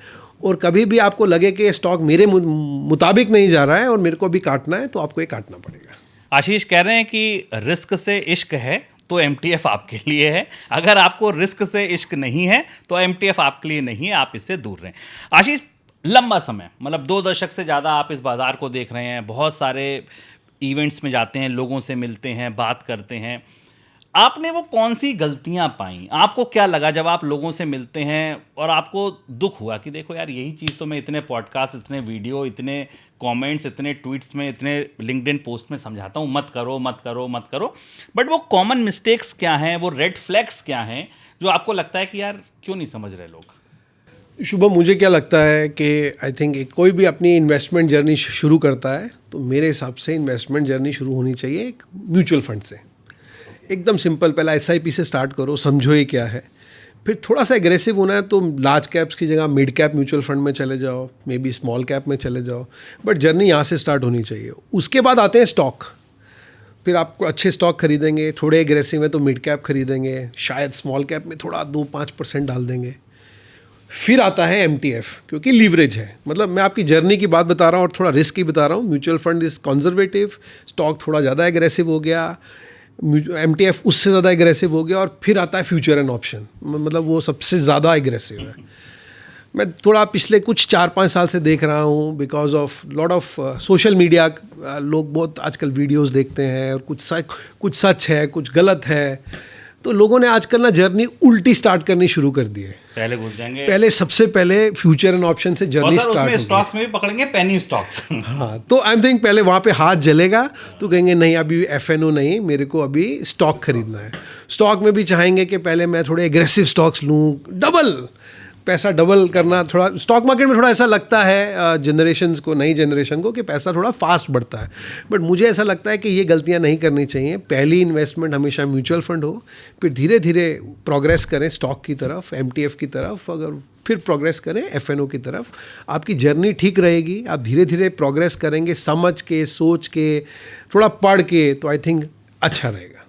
और कभी भी आपको लगे कि ये स्टॉक मेरे मुताबिक नहीं जा रहा है और मेरे को भी काटना है, तो आपको ये काटना पड़ेगा। आशीष कह रहे हैं कि रिस्क से इश्क है तो एमटीएफ आपके लिए है, अगर आपको रिस्क से इश्क नहीं है तो एमटीएफ आपके लिए नहीं है, आप इससे दूर रहें। आशीष, लंबा समय मतलब 2 दशक से ज़्यादा आप इस बाज़ार को देख रहे हैं, बहुत सारे इवेंट्स में जाते हैं, लोगों से मिलते हैं, बात करते हैं। आपने वो कौन सी गलतियां पाई, आपको क्या लगा जब आप लोगों से मिलते हैं और आपको दुख हुआ कि देखो यार यही चीज़ तो मैं इतने पॉडकास्ट, इतने वीडियो, इतने कमेंट्स, इतने ट्वीट्स में, इतने लिंक्डइन पोस्ट में समझाता हूँ, मत करो मत करो मत करो, बट वो कॉमन मिस्टेक्स क्या हैं, वो रेड फ्लैग्स क्या हैं जो आपको लगता है कि यार क्यों नहीं समझ रहे लोग? शुभम, मुझे क्या लगता है कि आई थिंक कोई भी अपनी इन्वेस्टमेंट जर्नी शुरू करता है तो मेरे हिसाब से इन्वेस्टमेंट जर्नी शुरू होनी चाहिए एक म्यूचुअल फंड से। एकदम सिंपल, पहला SIP से स्टार्ट करो, समझो ये क्या है। फिर थोड़ा सा एग्रेसिव होना है तो लार्ज कैप्स की जगह मिड कैप म्यूचुअल फंड में चले जाओ, मे बी स्मॉल कैप में चले जाओ, बट जर्नी यहाँ से स्टार्ट होनी चाहिए। उसके बाद आते हैं स्टॉक। फिर आपको अच्छे स्टॉक खरीदेंगे, थोड़े एग्रेसिव है तो मिड कैप खरीदेंगे, शायद स्मॉल कैप में थोड़ा 2-5% डाल देंगे। फिर आता है MTF, क्योंकि लीवरेज है। मतलब मैं आपकी जर्नी की बात बता रहा हूँ और थोड़ा रिस्क की बता रहा हूँ। Mutual fund is conservative, stock थोड़ा ज़्यादा एग्रेसिव हो गया, MTF उससे ज़्यादा एग्रेसिव हो गया, और फिर आता है फ्यूचर एंड ऑप्शन, मतलब वो सबसे ज़्यादा एग्रेसिव है। मैं थोड़ा पिछले कुछ 4-5 साल से देख रहा हूँ, because of lot of social media, लोग बहुत आजकल वीडियोस देखते हैं और कुछ सच है, कुछ गलत है, तो लोगों ने आजकल ना जर्नी उल्टी स्टार्ट करनी शुरू कर दी है। पहले घुस जाएंगे, पहले सबसे पहले फ्यूचर एंड ऑप्शन से जर्नी स्टार्ट होगी। स्टॉक्स में भी पकड़ेंगे पेनी स्टॉक्स। हाँ, तो आई एम थिंक पहले वहाँ पे हाथ जलेगा तो कहेंगे नहीं अभी FNO नहीं, मेरे को अभी स्टॉक खरीदना है। स्टॉक में भी चाहेंगे कि पहले मैं थोड़े एग्रेसिव स्टॉक्स लूँ, डबल पैसा डबल करना। थोड़ा स्टॉक मार्केट में थोड़ा ऐसा लगता है जनरेशन्स को, नई जनरेशन को, कि पैसा थोड़ा फास्ट बढ़ता है, बट मुझे ऐसा लगता है कि ये गलतियां नहीं करनी चाहिए। पहली इन्वेस्टमेंट हमेशा म्यूचुअल फंड हो, फिर धीरे धीरे प्रोग्रेस करें स्टॉक की तरफ, MTF की तरफ, अगर फिर प्रोग्रेस करें FNO की तरफ। आपकी जर्नी ठीक रहेगी, आप धीरे धीरे प्रोग्रेस करेंगे, समझ के, सोच के, थोड़ा पढ़ के, तो आई थिंक अच्छा रहेगा।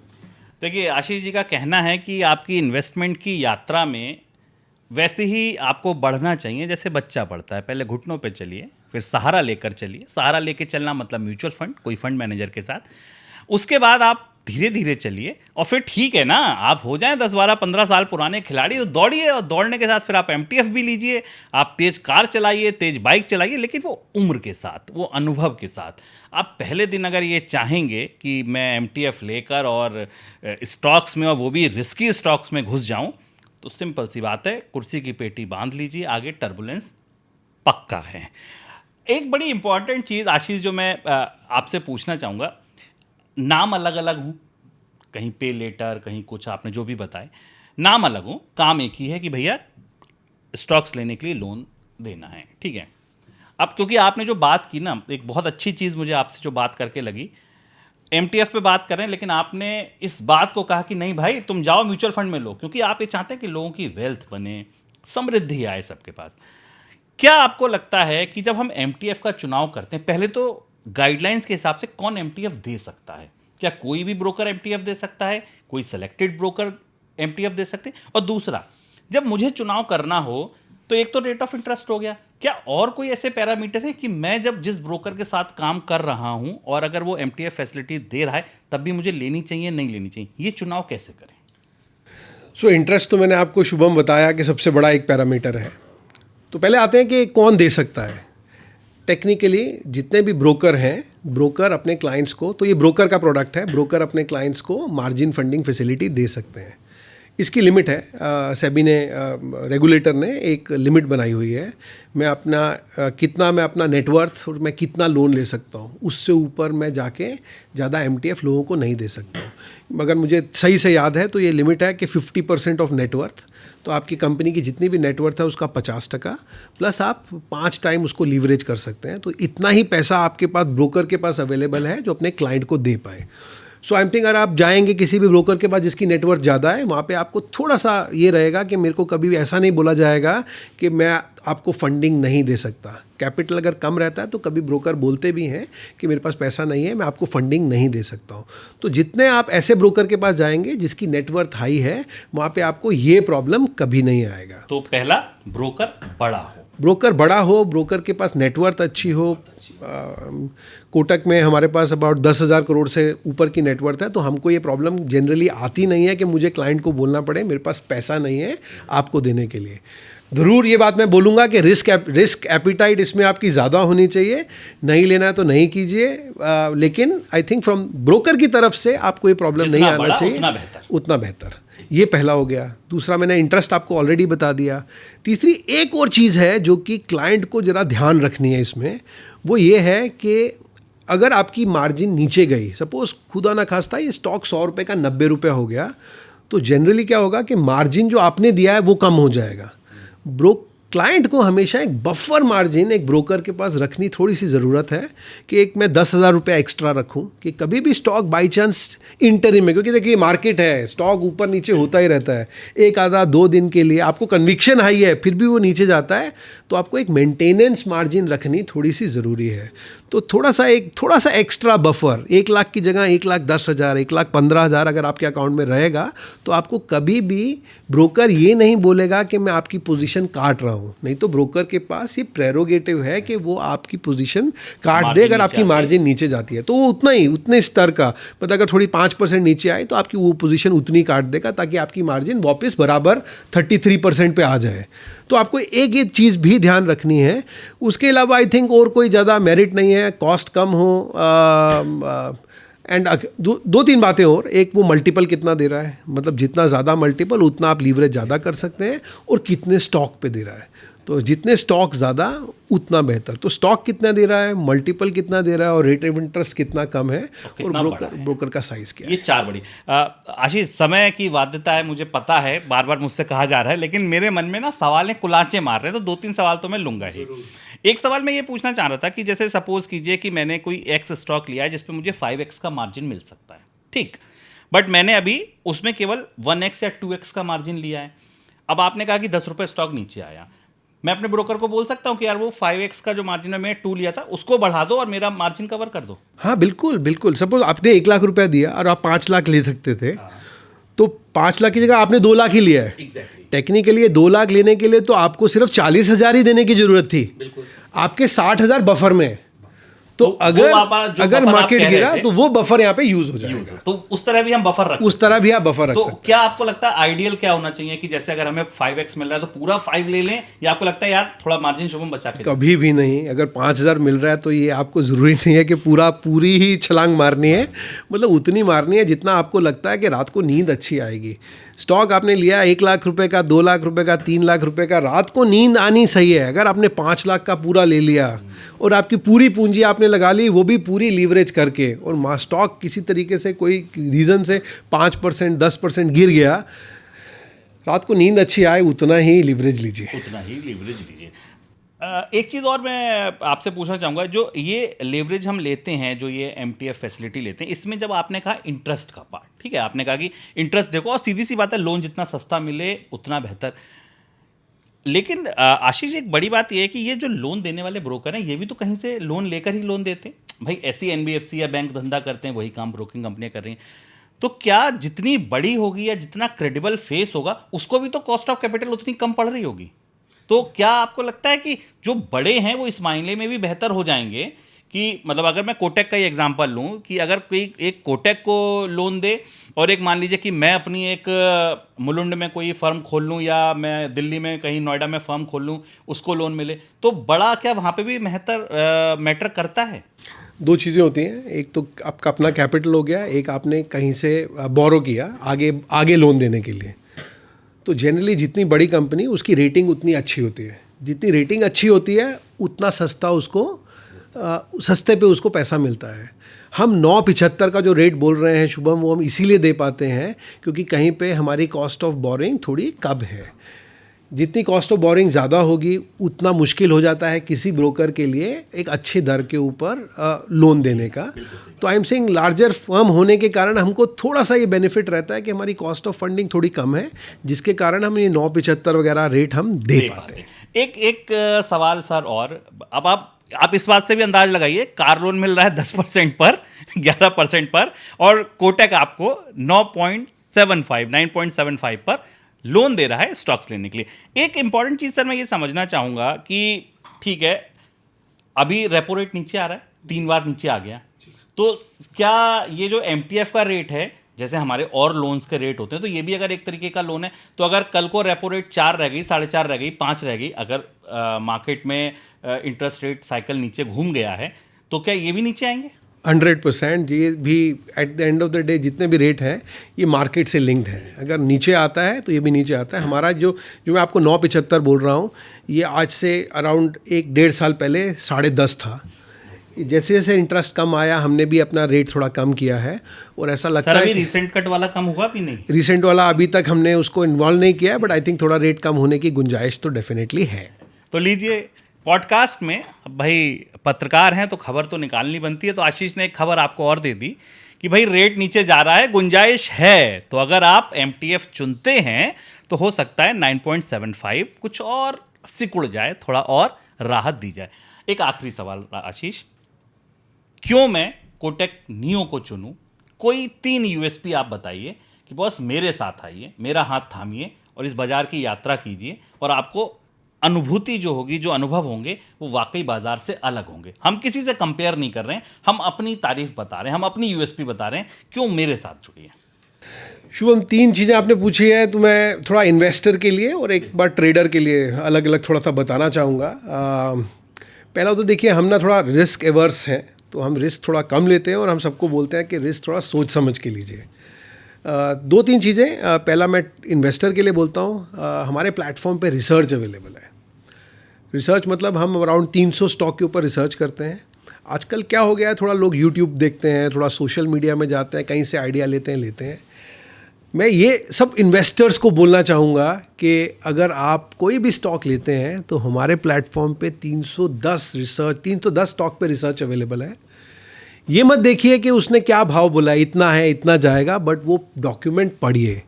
देखिए, आशीष जी का कहना है कि आपकी इन्वेस्टमेंट की यात्रा में वैसे ही आपको बढ़ना चाहिए जैसे बच्चा बढ़ता है। पहले घुटनों पे चलिए, फिर सहारा लेकर चलिए। सहारा लेके चलना मतलब म्यूचुअल फंड, कोई फंड मैनेजर के साथ। उसके बाद आप धीरे धीरे चलिए, और फिर ठीक है ना, आप हो जाएं 10-12-15 साल पुराने खिलाड़ी तो दौड़िए, और दौड़ने के साथ फिर आप MTF भी लीजिए, आप तेज कार चलाइए, तेज बाइक चलाइए, लेकिन वो उम्र के साथ, वो अनुभव के साथ। आप पहले दिन अगर ये चाहेंगे कि मैं MTF लेकर और स्टॉक्स में, और वो भी रिस्की स्टॉक्स में घुस जाऊं, तो सिंपल सी बात है, कुर्सी की पेटी बांध लीजिए, आगे टर्बुलेंस पक्का है। एक बड़ी इंपॉर्टेंट चीज़ आशीष जो मैं आपसे पूछना चाहूँगा, नाम अलग अलग हूँ, कहीं पे लेटर, कहीं कुछ, आपने जो भी बताए, नाम अलग हूँ, काम एक ही है कि भैया स्टॉक्स लेने के लिए लोन देना है, ठीक है। अब क्योंकि आपने जो बात की ना, एक बहुत अच्छी चीज़ मुझे आपसे जो बात करके लगी, MTF पे बात करें, लेकिन आपने इस बात को कहा कि नहीं भाई तुम जाओ म्यूचुअल फंड में लो, क्योंकि आप ये चाहते हैं कि लोगों की वेल्थ बने, समृद्धि आए सबके पास। क्या आपको लगता है कि जब हम MTF का चुनाव करते हैं, पहले तो गाइडलाइंस के हिसाब से कौन MTF दे सकता है? क्या कोई भी ब्रोकर MTF दे सकता है? कोई सेलेक्टेड ब्रोकर MTF दे सकते हैं? और दूसरा, जब मुझे चुनाव करना हो तो एक तो रेट ऑफ इंटरेस्ट हो गया, क्या और कोई ऐसे पैरामीटर है कि मैं जब जिस ब्रोकर के साथ काम कर रहा हूं और अगर वो MTF फैसिलिटी दे रहा है तब भी मुझे लेनी चाहिए, नहीं लेनी चाहिए? ये चुनाव कैसे करें? सो इंटरेस्ट तो मैंने आपको शुभम बताया कि सबसे बड़ा एक पैरामीटर है। तो पहले आते हैं कि कौन दे सकता है। टेक्निकली जितने भी ब्रोकर हैं, ब्रोकर अपने क्लाइंट्स को, तो ये ब्रोकर का प्रोडक्ट है, ब्रोकर अपने क्लाइंट्स को मार्जिन फंडिंग फैसिलिटी दे सकते हैं। इसकी लिमिट है, सेबी ने, रेगुलेटर ने एक लिमिट बनाई हुई है। मैं अपना नेटवर्थ और मैं कितना लोन ले सकता हूँ, उससे ऊपर मैं जाके ज़्यादा एमटीएफ लोगों को नहीं दे सकता हूँ। मगर मुझे सही से याद है तो ये लिमिट है कि 50% ऑफ नेटवर्थ, तो आपकी कंपनी की जितनी भी नेटवर्थ है उसका 50% प्लस आप 5 टाइम उसको लीवरेज कर सकते हैं। तो इतना ही पैसा आपके पास ब्रोकर के पास अवेलेबल है जो अपने क्लाइंट को दे पाए। सो आई थिंक अगर आप जाएंगे किसी भी ब्रोकर के पास जिसकी नेटवर्थ ज़्यादा है, वहाँ पे आपको थोड़ा सा ये रहेगा कि मेरे को कभी भी ऐसा नहीं बोला जाएगा कि मैं आपको फंडिंग नहीं दे सकता। कैपिटल अगर कम रहता है तो कभी ब्रोकर बोलते भी हैं कि मेरे पास पैसा नहीं है, मैं आपको फंडिंग नहीं दे सकता हूँ। तो जितने आप ऐसे ब्रोकर के पास जाएंगे जिसकी नेटवर्थ हाई है, वहाँ पे आपको ये प्रॉब्लम कभी नहीं आएगा। तो पहला, ब्रोकर बड़ा हो, ब्रोकर बड़ा हो, ब्रोकर के पास नेटवर्थ अच्छी हो। कोटक में हमारे पास अबाउट 10,000 करोड़ से ऊपर की नेटवर्थ है, तो हमको ये प्रॉब्लम जनरली आती नहीं है कि मुझे क्लाइंट को बोलना पड़े मेरे पास पैसा नहीं है आपको देने के लिए। ज़रूर ये बात मैं बोलूँगा कि रिस्क एपिटाइट इसमें आपकी ज़्यादा होनी चाहिए। नहीं लेना है तो नहीं कीजिए, लेकिन आई थिंक फ्रॉम ब्रोकर की तरफ से आपको ये प्रॉब्लम नहीं आना चाहिए, उतना बेहतर। ये पहला हो गया। दूसरा, मैंने इंटरेस्ट आपको ऑलरेडी बता दिया। तीसरी एक और चीज़ है जो कि क्लाइंट को ज़रा ध्यान रखनी है इसमें, वो ये है कि अगर आपकी मार्जिन नीचे गई, सपोज़ खुदा ना खास्ता ये स्टॉक 100 रुपये का 90 रुपये हो गया, तो जनरली क्या होगा कि मार्जिन जो आपने दिया है वो कम हो जाएगा। क्लाइंट को हमेशा एक बफर मार्जिन एक ब्रोकर के पास रखनी थोड़ी सी ज़रूरत है कि एक मैं 10,000 रुपये एक्स्ट्रा रखूं कि कभी भी स्टॉक बाई चांस इंटरिम में, क्योंकि देखिए मार्केट है, स्टॉक ऊपर नीचे होता ही रहता है, एक आधा 2 दिन के लिए आपको कन्विक्शन हाई है फिर भी वो नीचे जाता है, तो आपको एक मेंटेनेंस मार्जिन रखनी थोड़ी सी ज़रूरी है। तो थोड़ा सा एक्स्ट्रा बफर, 1 लाख की जगह 1,10,000, 1,15,000 अगर आपके अकाउंट में रहेगा तो आपको कभी भी ब्रोकर ये नहीं बोलेगा कि मैं आपकी पोजीशन काट रहा हूँ। नहीं तो ब्रोकर के पास ये प्रेरोगेटिव है कि वो आपकी पोजीशन काट दे अगर आपकी मार्जिन नीचे जाती है, तो वो उतने स्तर का, मतलब अगर थोड़ी 5% नीचे आई तो आपकी वो पोजीशन उतनी काट देगा ताकि आपकी मार्जिन वापस बराबर 33% पे आ जाए। तो आपको एक चीज़ भी ध्यान रखनी है। उसके अलावा आई थिंक और कोई ज़्यादा मेरिट नहीं है, कॉस्ट कम हो, एंड 2-3 बातें और। एक, वो मल्टीपल कितना दे रहा है, मतलब जितना ज़्यादा मल्टीपल उतना आप लीवरेज ज़्यादा कर सकते हैं, और कितने स्टॉक पे दे रहा है, तो जितने स्टॉक ज़्यादा उतना बेहतर। तो स्टॉक कितना दे रहा है, मल्टीपल कितना दे रहा है, और रेट ऑफ इंटरेस्ट कितना कम है, और ब्रोकर का साइज़ क्या है। ये 4 बड़ी। आशीष, समय की बाध्यता है, मुझे पता है, बार बार मुझसे कहा जा रहा है, लेकिन मेरे मन में ना सवालें कुलाचे मार रहे हैं, तो 2-3 सवाल तो मैं लूँगा ही। एक सवाल मैं ये पूछना चाह रहा था कि जैसे सपोज कीजिए कि मैंने कोई एक्स स्टॉक लिया है जिसपे मुझे 5x का मार्जिन मिल सकता है, ठीक, बट मैंने अभी उसमें केवल 1x या 2x का मार्जिन लिया है। अब आपने कहा कि 10 रुपये स्टॉक नीचे आया, मैं अपने ब्रोकर को बोल सकता हूं कि यार वो 5x का जो मार्जिन में 2 लिया था उसको बढ़ा दो और मेरा मार्जिन कवर कर दो। हाँ बिल्कुल। सपोज आपने 1 लाख रुपया दिया और आप 5 लाख ले सकते थे, तो 5 लाख की जगह आपने 2 लाख ही लिया है। टेक्निकली 2 लाख लेने के लिए तो आपको सिर्फ 40,000 ही देने की जरूरत थी, आपके 60,000 बफर में। तो अगर मार्केट गिरा तो वो बफर यहाँ पे यूज हो जाएगा। तो उस तरह भी हम बफर रख सकते हैं। क्या आपको लगता है आइडियल क्या होना चाहिए कि जैसे अगर हमें 5x मिल रहा है तो पूरा 5 ले लें, या आपको लगता है यार थोड़ा मार्जिन शुभम बचा के? कभी भी नहीं। अगर 5,000 मिल रहा है तो ये आपको ज़रूरी नहीं है कि पूरी ही छलांग मारनी है, मतलब उतनी मारनी है जितना आपको लगता है कि रात को नींद अच्छी आएगी। स्टॉक आपने लिया 1 लाख रुपए का, 2 लाख रुपए का, 3 लाख रुपए का, रात को नींद आनी सही है। अगर आपने 5 लाख का पूरा ले लिया और आपकी पूरी पूंजी आपने लगा ली, वो भी पूरी लीवरेज करके, और स्टॉक किसी तरीके से कोई रीज़न से 5% 10% गिर गया, रात को नींद अच्छी आए उतना ही लीवरेज लीजिए। एक चीज़ और मैं आपसे पूछना चाहूँगा, जो ये लेवरेज हम लेते हैं, जो ये एमटीएफ फैसिलिटी लेते हैं, इसमें जब आपने कहा इंटरेस्ट का पार्ट, ठीक है, आपने कहा कि इंटरेस्ट देखो, और सीधी सी बात है लोन जितना सस्ता मिले उतना बेहतर। लेकिन आशीष, एक बड़ी बात यह है कि ये जो लोन देने वाले ब्रोकर हैं ये भी तो कहीं से लोन लेकर ही लोन देते हैं भाई। ऐसी एनबीएफसी या बैंक धंधा करते हैं, वही काम ब्रोकिंग कंपनियां कर रही हैं। तो क्या जितनी बड़ी होगी या जितना क्रेडिबल फेस होगा उसको भी तो कॉस्ट ऑफ कैपिटल उतनी कम पड़ रही होगी? तो क्या आपको लगता है कि जो बड़े हैं वो इस मायने में भी बेहतर हो जाएंगे कि मतलब अगर मैं कोटक का ही एग्जांपल लूं कि अगर कोई एक कोटक को लोन दे और एक मान लीजिए कि मैं अपनी एक मुलुंड में कोई फर्म खोल लूं या मैं दिल्ली में कहीं नोएडा में फर्म खोल लूं उसको लोन मिले, तो बड़ा क्या वहाँ पे भी मैटर करता है? दो चीज़ें होती हैं, एक तो आपका अपना कैपिटल हो गया, एक आपने कहीं से बोरो किया आगे लोन देने के लिए। तो जनरली जितनी बड़ी कंपनी उसकी रेटिंग उतनी अच्छी होती है, जितनी रेटिंग अच्छी होती है उतना सस्ते पे उसको पैसा मिलता है। हम 9.75 का जो रेट बोल रहे हैं शुभम, वो हम इसीलिए दे पाते हैं क्योंकि कहीं पे हमारी कॉस्ट ऑफ बोरिंग थोड़ी कम है। जितनी कॉस्ट ऑफ बोरिंग ज़्यादा होगी उतना मुश्किल हो जाता है किसी ब्रोकर के लिए एक अच्छे दर के ऊपर लोन देने का। तो I am saying larger firm होने के कारण हमको थोड़ा सा ये बेनिफिट रहता है कि हमारी कॉस्ट ऑफ फंडिंग थोड़ी कम है, जिसके कारण हम ये 9.75 वगैरह रेट हम दे पाते हैं। एक सवाल सर, और अब आप इस बात से भी अंदाज लगाइए, कार लोन मिल रहा है 10% पर 11% पर, और कोटक आपको 9.75 पर लोन दे रहा है स्टॉक्स लेने के लिए। एक इंपॉर्टेंट चीज सर मैं ये समझना चाहूंगा कि ठीक है अभी रेपो रेट नीचे आ रहा है, 3 बार नीचे आ गया, तो क्या ये जो एमटीएफ का रेट है जैसे हमारे और लोन्स के रेट होते हैं, तो ये भी अगर एक तरीके का लोन है, तो अगर कल को रेपो रेट 4 रह गई, 4.5 रह गई, 5 रह गई, अगर मार्केट में इंटरेस्ट रेट साइकिल नीचे घूम गया है, तो क्या ये भी नीचे आएंगे? 100% ये भी at the end of the day जितने भी रेट हैं ये मार्केट से लिंक्ड है। अगर नीचे आता है तो ये भी नीचे आता है। हमारा जो मैं आपको 9.75 बोल रहा हूँ, ये आज से अराउंड 1-1.5 साल पहले 10.5 था। जैसे जैसे इंटरेस्ट कम आया हमने भी अपना रेट थोड़ा कम किया है, और ऐसा लगता है रिसेंट कट वाला कम हुआ भी नहीं? रिसेंट वाला अभी तक हमने उसको इन्वॉल्व नहीं किया है, बट आई थिंक थोड़ा रेट कम होने की गुंजाइश तो डेफिनेटली है। तो लीजिए, पॉडकास्ट में भाई पत्रकार हैं तो खबर तो निकालनी बनती है, तो आशीष ने एक खबर आपको और दे दी कि भाई रेट नीचे जा रहा है, गुंजाइश है, तो अगर आप एमटीएफ चुनते हैं तो हो सकता है 9.75 कुछ और सिकुड़ जाए, थोड़ा और राहत दी जाए। एक आखिरी सवाल आशीष, क्यों मैं कोटक नियो को चुनूं? कोई 3 यूएसपी आप बताइए कि बॉस मेरे साथ आइए, मेरा हाथ थामिए और इस बाजार की यात्रा कीजिए, और आपको अनुभूति जो होगी, जो अनुभव होंगे, वो वाकई बाजार से अलग होंगे। हम किसी से कंपेयर नहीं कर रहे हैं, हम अपनी तारीफ बता रहे हैं, हम अपनी यूएसपी बता रहे हैं। क्यों मेरे साथ जुड़िए? शुभम, 3 चीज़ें आपने पूछी है, तो मैं थोड़ा इन्वेस्टर के लिए और एक बार ट्रेडर के लिए अलग अलग थोड़ा सा बताना चाहूँगा। पहला तो देखिए, हम ना थोड़ा रिस्क एवर्स हैं, तो हम रिस्क थोड़ा कम लेते हैं और हम सबको बोलते हैं कि रिस्क थोड़ा सोच समझ के लीजिए। 2-3 चीज़ें, पहला मैं इन्वेस्टर के लिए बोलता हूँ, हमारे प्लेटफॉर्म पे रिसर्च अवेलेबल है। रिसर्च मतलब हम अराउंड 300 स्टॉक के ऊपर रिसर्च करते हैं। आजकल क्या हो गया है, थोड़ा लोग यूट्यूब देखते हैं, थोड़ा सोशल मीडिया में जाते हैं, कहीं से आइडिया लेते हैं। मैं ये सब इन्वेस्टर्स को बोलना चाहूँगा कि अगर आप कोई भी स्टॉक लेते हैं तो हमारे प्लेटफॉर्म पे 310 स्टॉक पे रिसर्च अवेलेबल है। ये मत देखिए कि उसने क्या भाव बोला, इतना है, इतना जाएगा, बट वो डॉक्यूमेंट पढ़िए।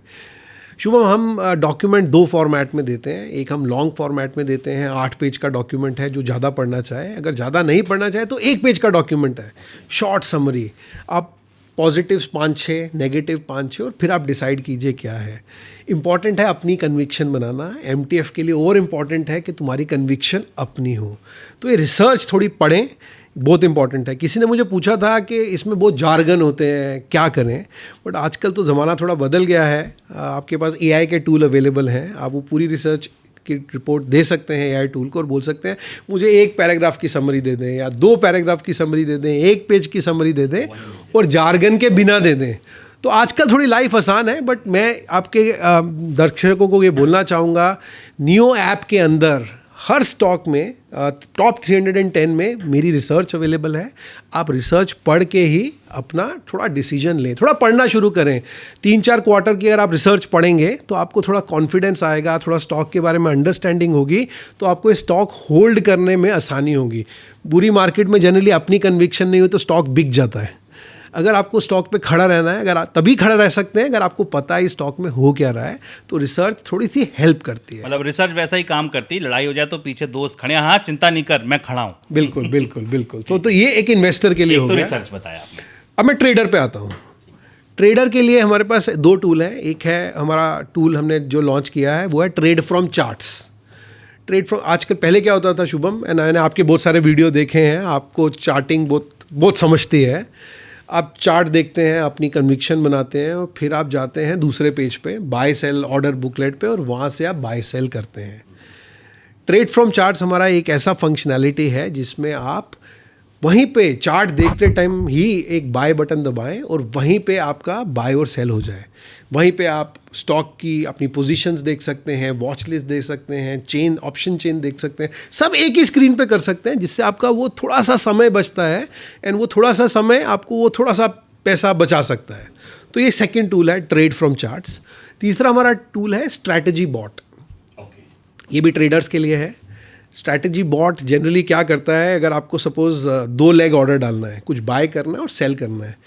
शुभम, हम डॉक्यूमेंट 2 फॉर्मेट में देते हैं। एक हम लॉन्ग फॉर्मेट में देते हैं, 8 पेज का डॉक्यूमेंट है, जो ज़्यादा पढ़ना चाहे। अगर ज़्यादा नहीं पढ़ना चाहे तो 1 पेज का डॉक्यूमेंट है, शॉर्ट समरी। आप पॉजिटिव्स 5-6, नेगेटिव 5-6, और फिर आप डिसाइड कीजिए क्या है। इम्पॉर्टेंट है अपनी कन्विक्शन बनाना। एमटीएफ के लिए और इम्पॉर्टेंट है कि तुम्हारी कन्विक्शन अपनी हो। तो ये रिसर्च थोड़ी पढ़ें, बहुत इंपॉर्टेंट है। किसी ने मुझे पूछा था कि इसमें बहुत जार्गन होते हैं, क्या करें, बट आजकल तो ज़माना थोड़ा बदल गया है। आपके पास एआई के टूल अवेलेबल हैं, आप वो पूरी रिसर्च की रिपोर्ट दे सकते हैं एआई टूल को, और बोल सकते हैं मुझे 1 पैराग्राफ की समरी दे दें, या 2 पैराग्राफ की समरी दे दें, 1 पेज की समरी दे दें, और जार्गन के बिना दे दें। तो आजकल थोड़ी लाइफ आसान है, बट मैं आपके दर्शकों को ये बोलना चाहूँगा, नियो ऐप के अंदर हर स्टॉक में टॉप 310 में मेरी रिसर्च अवेलेबल है। आप रिसर्च पढ़ के ही अपना थोड़ा डिसीजन लें, थोड़ा पढ़ना शुरू करें। 3-4 क्वार्टर की अगर आप रिसर्च पढ़ेंगे तो आपको थोड़ा कॉन्फिडेंस आएगा, थोड़ा स्टॉक के बारे में अंडरस्टैंडिंग होगी, तो आपको स्टॉक होल्ड करने में आसानी होगी। बुरी मार्केट में जनरली अपनी कन्विक्शन नहीं हो तो स्टॉक बिक जाता है। अगर आपको स्टॉक पे खड़ा रहना है, अगर तभी खड़ा रह सकते हैं अगर आपको पता है स्टॉक में हो क्या रहा है, तो रिसर्च थोड़ी सी हेल्प करती है। मतलब रिसर्च वैसा ही काम करती है, लड़ाई हो जाए तो पीछे दोस्त खड़े, हाँ चिंता नहीं कर, मैं खड़ा हूँ। बिल्कुल बिल्कुल बिल्कुल। तो ये एक इन्वेस्टर के लिए हो गया। रिसर्च बताया आपने। अब मैं ट्रेडर पे आता हूँ। ट्रेडर के लिए हमारे पास 2 टूल हैं। एक है हमारा टूल हमने जो लॉन्च किया है, वो है trade from charts. Trade from आजकल, पहले क्या होता था शुभम, मैंने आपके बहुत सारे वीडियो देखे हैं, आपको चार्टिंग बहुत समझती है। आप चार्ट देखते हैं, अपनी कन्विक्शन बनाते हैं और फिर आप जाते हैं दूसरे पेज पे बाय सेल ऑर्डर बुकलेट पे और वहाँ से आप बाय सेल करते हैं। ट्रेड फ्रॉम चार्ट्स हमारा एक ऐसा फंक्शनैलिटी है जिसमें आप वहीं पे चार्ट देखते टाइम ही एक बाय बटन दबाएं और वहीं पे आपका बाय और सेल हो जाए। वहीं पे आप स्टॉक की अपनी पोजीशंस देख सकते हैं, वॉच लिस्ट देख सकते हैं, चेन ऑप्शन चेन देख सकते हैं, सब एक ही स्क्रीन पे कर सकते हैं, जिससे आपका वो थोड़ा सा समय बचता है एंड वो थोड़ा सा समय आपको वो थोड़ा सा पैसा बचा सकता है। तो ये सेकेंड टूल है ट्रेड फ्रॉम चार्ट्स। तीसरा हमारा टूल है स्ट्रैटेजी बॉट। ये भी ट्रेडर्स के लिए है। स्ट्रैटेजी बॉट जनरली क्या करता है, अगर आपको सपोज 2 लेग ऑर्डर डालना है, कुछ बाय करना है और सेल करना है।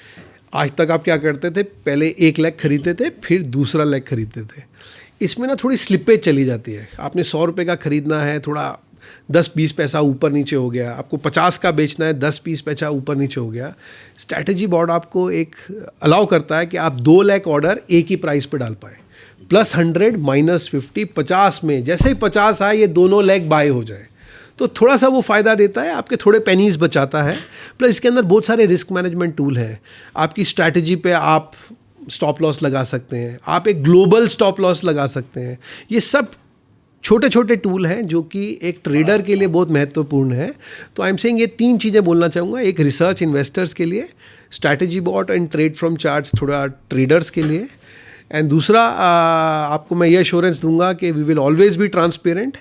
आज तक आप क्या करते थे, पहले 1 लेग खरीदते थे, फिर दूसरा लेग खरीदते थे। इसमें ना थोड़ी स्लिपेज चली जाती है। आपने 100 रुपये का खरीदना है, थोड़ा 10-20 पैसा ऊपर नीचे हो गया, आपको 50 का बेचना है, 10-20 पैसा ऊपर नीचे हो गया। स्ट्रैटेजी बॉट आपको एक अलाउ करता है कि आप 2 लेग ऑर्डर एक ही प्राइस पे डाल पाए, +100 -50 50 में जैसे ही 50 आए ये दोनों लेग बाय हो जाए, तो थोड़ा सा वो फ़ायदा देता है, आपके थोड़े पेनीज बचाता है। प्लस इसके अंदर बहुत सारे रिस्क मैनेजमेंट टूल हैं। आपकी स्ट्रैटेजी पे आप स्टॉप लॉस लगा सकते हैं, आप एक ग्लोबल स्टॉप लॉस लगा सकते हैं। ये सब छोटे छोटे टूल हैं जो कि एक ट्रेडर के लिए बहुत महत्वपूर्ण है। तो आई एम सेइंग ये 3 चीज़ें बोलना चाहूँगा। एक रिसर्च इन्वेस्टर्स के लिए, strategy bot and trade from charts थोड़ा ट्रेडर्स के लिए, एंड दूसरा आपको मैं ये एश्योरेंस दूंगा कि we will always be transparent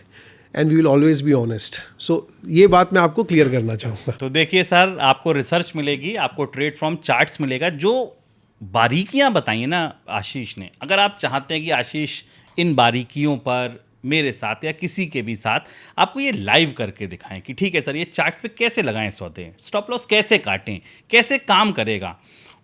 and we will always be honest. So ये बात मैं आपको क्लियर करना चाहूँगा। तो देखिए सर, आपको रिसर्च मिलेगी, आपको ट्रेड फ्रॉम चार्ट्स मिलेगा। जो बारीकियां बताई हैं ना आशीष ने, अगर आप चाहते हैं कि आशीष इन बारीकियों पर मेरे साथ या किसी के भी साथ आपको ये लाइव करके दिखाएं कि ठीक है सर, ये चार्ट्स पे कैसे लगाएं सौदे, स्टॉप लॉस कैसे काटें, कैसे काम करेगा,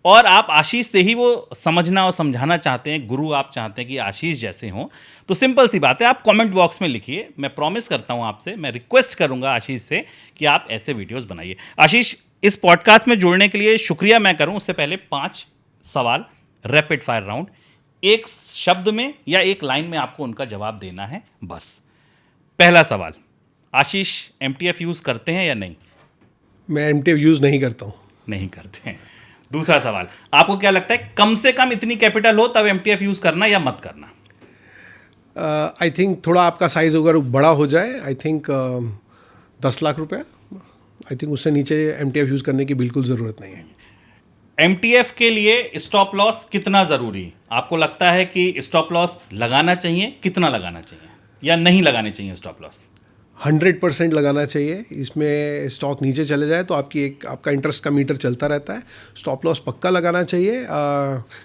और आप आशीष से ही वो समझना और समझाना चाहते हैं, गुरु आप चाहते हैं कि आशीष जैसे हों, तो सिंपल सी बात है, आप कमेंट बॉक्स में लिखिए। मैं प्रॉमिस करता हूं आपसे, मैं रिक्वेस्ट करूंगा आशीष से कि आप ऐसे वीडियोस बनाइए। आशीष, इस पॉडकास्ट में जुड़ने के लिए शुक्रिया मैं करूं, उससे पहले 5 सवाल रैपिड फायर राउंड, एक शब्द में या एक लाइन में आपको उनका जवाब देना है बस। पहला सवाल, आशीष MTF यूज करते हैं या नहीं? मैं MTF यूज़ नहीं करता हूँ। नहीं करते हैं। दूसरा सवाल, आपको क्या लगता है कम से कम इतनी कैपिटल हो तब MTF यूज करना या मत करना? आई थिंक थोड़ा आपका साइज़ अगर बड़ा हो जाए, आई थिंक 10 लाख रुपया, आई थिंक उससे नीचे MTF यूज़ करने की बिल्कुल ज़रूरत नहीं है। MTF के लिए स्टॉप लॉस कितना ज़रूरी? आपको लगता है कि स्टॉप लॉस लगाना चाहिए, कितना लगाना चाहिए, या नहीं लगाने चाहिए स्टॉप लॉस? 100% लगाना चाहिए। इसमें स्टॉक नीचे चले जाए तो आपका इंटरेस्ट का मीटर चलता रहता है। स्टॉप लॉस पक्का लगाना चाहिए।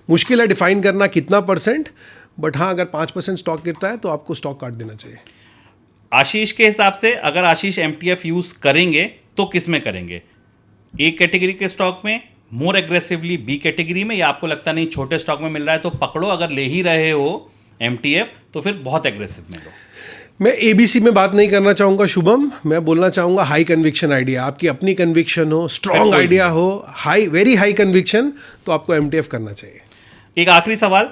मुश्किल है डिफाइन करना कितना %, बट हाँ, अगर 5% स्टॉक गिरता है तो आपको स्टॉक काट देना चाहिए। आशीष के हिसाब से अगर आशीष MTF यूज़ करेंगे तो किस में करेंगे? A कैटेगरी के स्टॉक में, मोर एग्रेसिवली B कैटेगरी में, या आपको लगता नहीं छोटे स्टॉक में मिल रहा है तो पकड़ो, अगर ले ही रहे हो MTF तो फिर बहुत एग्रेसिव में लो? मैं ABC में बात नहीं करना चाहूँगा शुभम, मैं बोलना चाहूँगा हाई कन्विक्शन आइडिया। आपकी अपनी कन्विक्शन हो, स्ट्रॉन्ग आइडिया हो, वेरी हाई कन्विक्शन, तो आपको MTF करना चाहिए। एक आखिरी सवाल,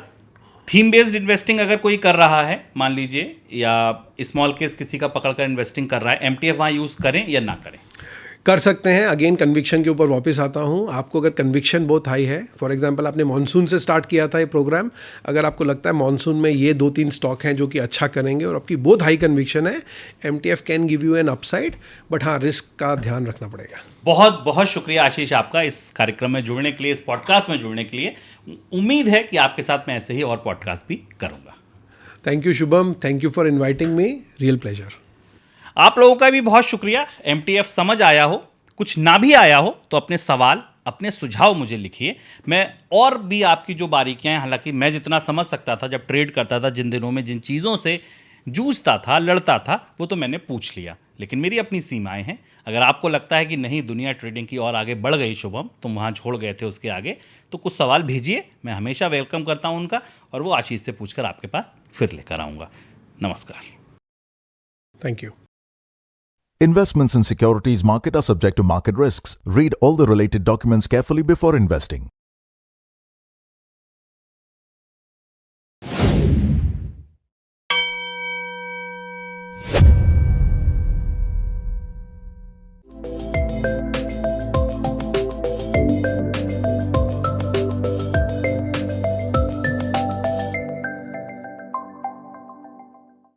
थीम बेस्ड इन्वेस्टिंग अगर कोई कर रहा है मान लीजिए, या स्मॉल केस किसी का पकड़कर इन्वेस्टिंग कर रहा है, MTF वहाँ यूज़ करें या ना करें? कर सकते हैं। अगेन कन्विक्शन के ऊपर वापस आता हूँ। आपको अगर कन्विक्शन बहुत हाई है, फॉर एग्जांपल आपने मॉनसून से स्टार्ट किया था ये प्रोग्राम, अगर आपको लगता है मॉनसून में ये 2-3 स्टॉक हैं जो कि अच्छा करेंगे और आपकी बहुत हाई कन्विक्शन है, MTF can give you N upside, but हाँ, रिस्क का ध्यान रखना पड़ेगा। बहुत बहुत शुक्रिया आशीष आपका इस कार्यक्रम में जुड़ने के लिए, इस पॉडकास्ट में जुड़ने के लिए। उम्मीद है कि आपके साथ मैं ऐसे ही और पॉडकास्ट भी करूँगा। Thank you Shubham, thank you for inviting me, real pleasure. आप लोगों का भी बहुत शुक्रिया। MTF समझ आया हो, कुछ ना भी आया हो तो अपने सवाल, अपने सुझाव मुझे लिखिए। मैं और भी आपकी जो बारीकियां हैं, हालांकि मैं जितना समझ सकता था जब ट्रेड करता था, जिन दिनों में जिन चीज़ों से जूझता था, लड़ता था, वो तो मैंने पूछ लिया, लेकिन मेरी अपनी सीमाएं हैं। अगर आपको लगता है कि नहीं, दुनिया ट्रेडिंग की और आगे बढ़ गई शुभम, तुम वहाँ छोड़ गए थे उसके आगे, तो कुछ सवाल भेजिए, मैं हमेशा वेलकम करता हूँ उनका, और वो आशीष से पूछकर आपके पास फिर लेकर आऊँगा। नमस्कार। Thank you. Investments in securities market are subject to market risks. Read all the related documents carefully before investing.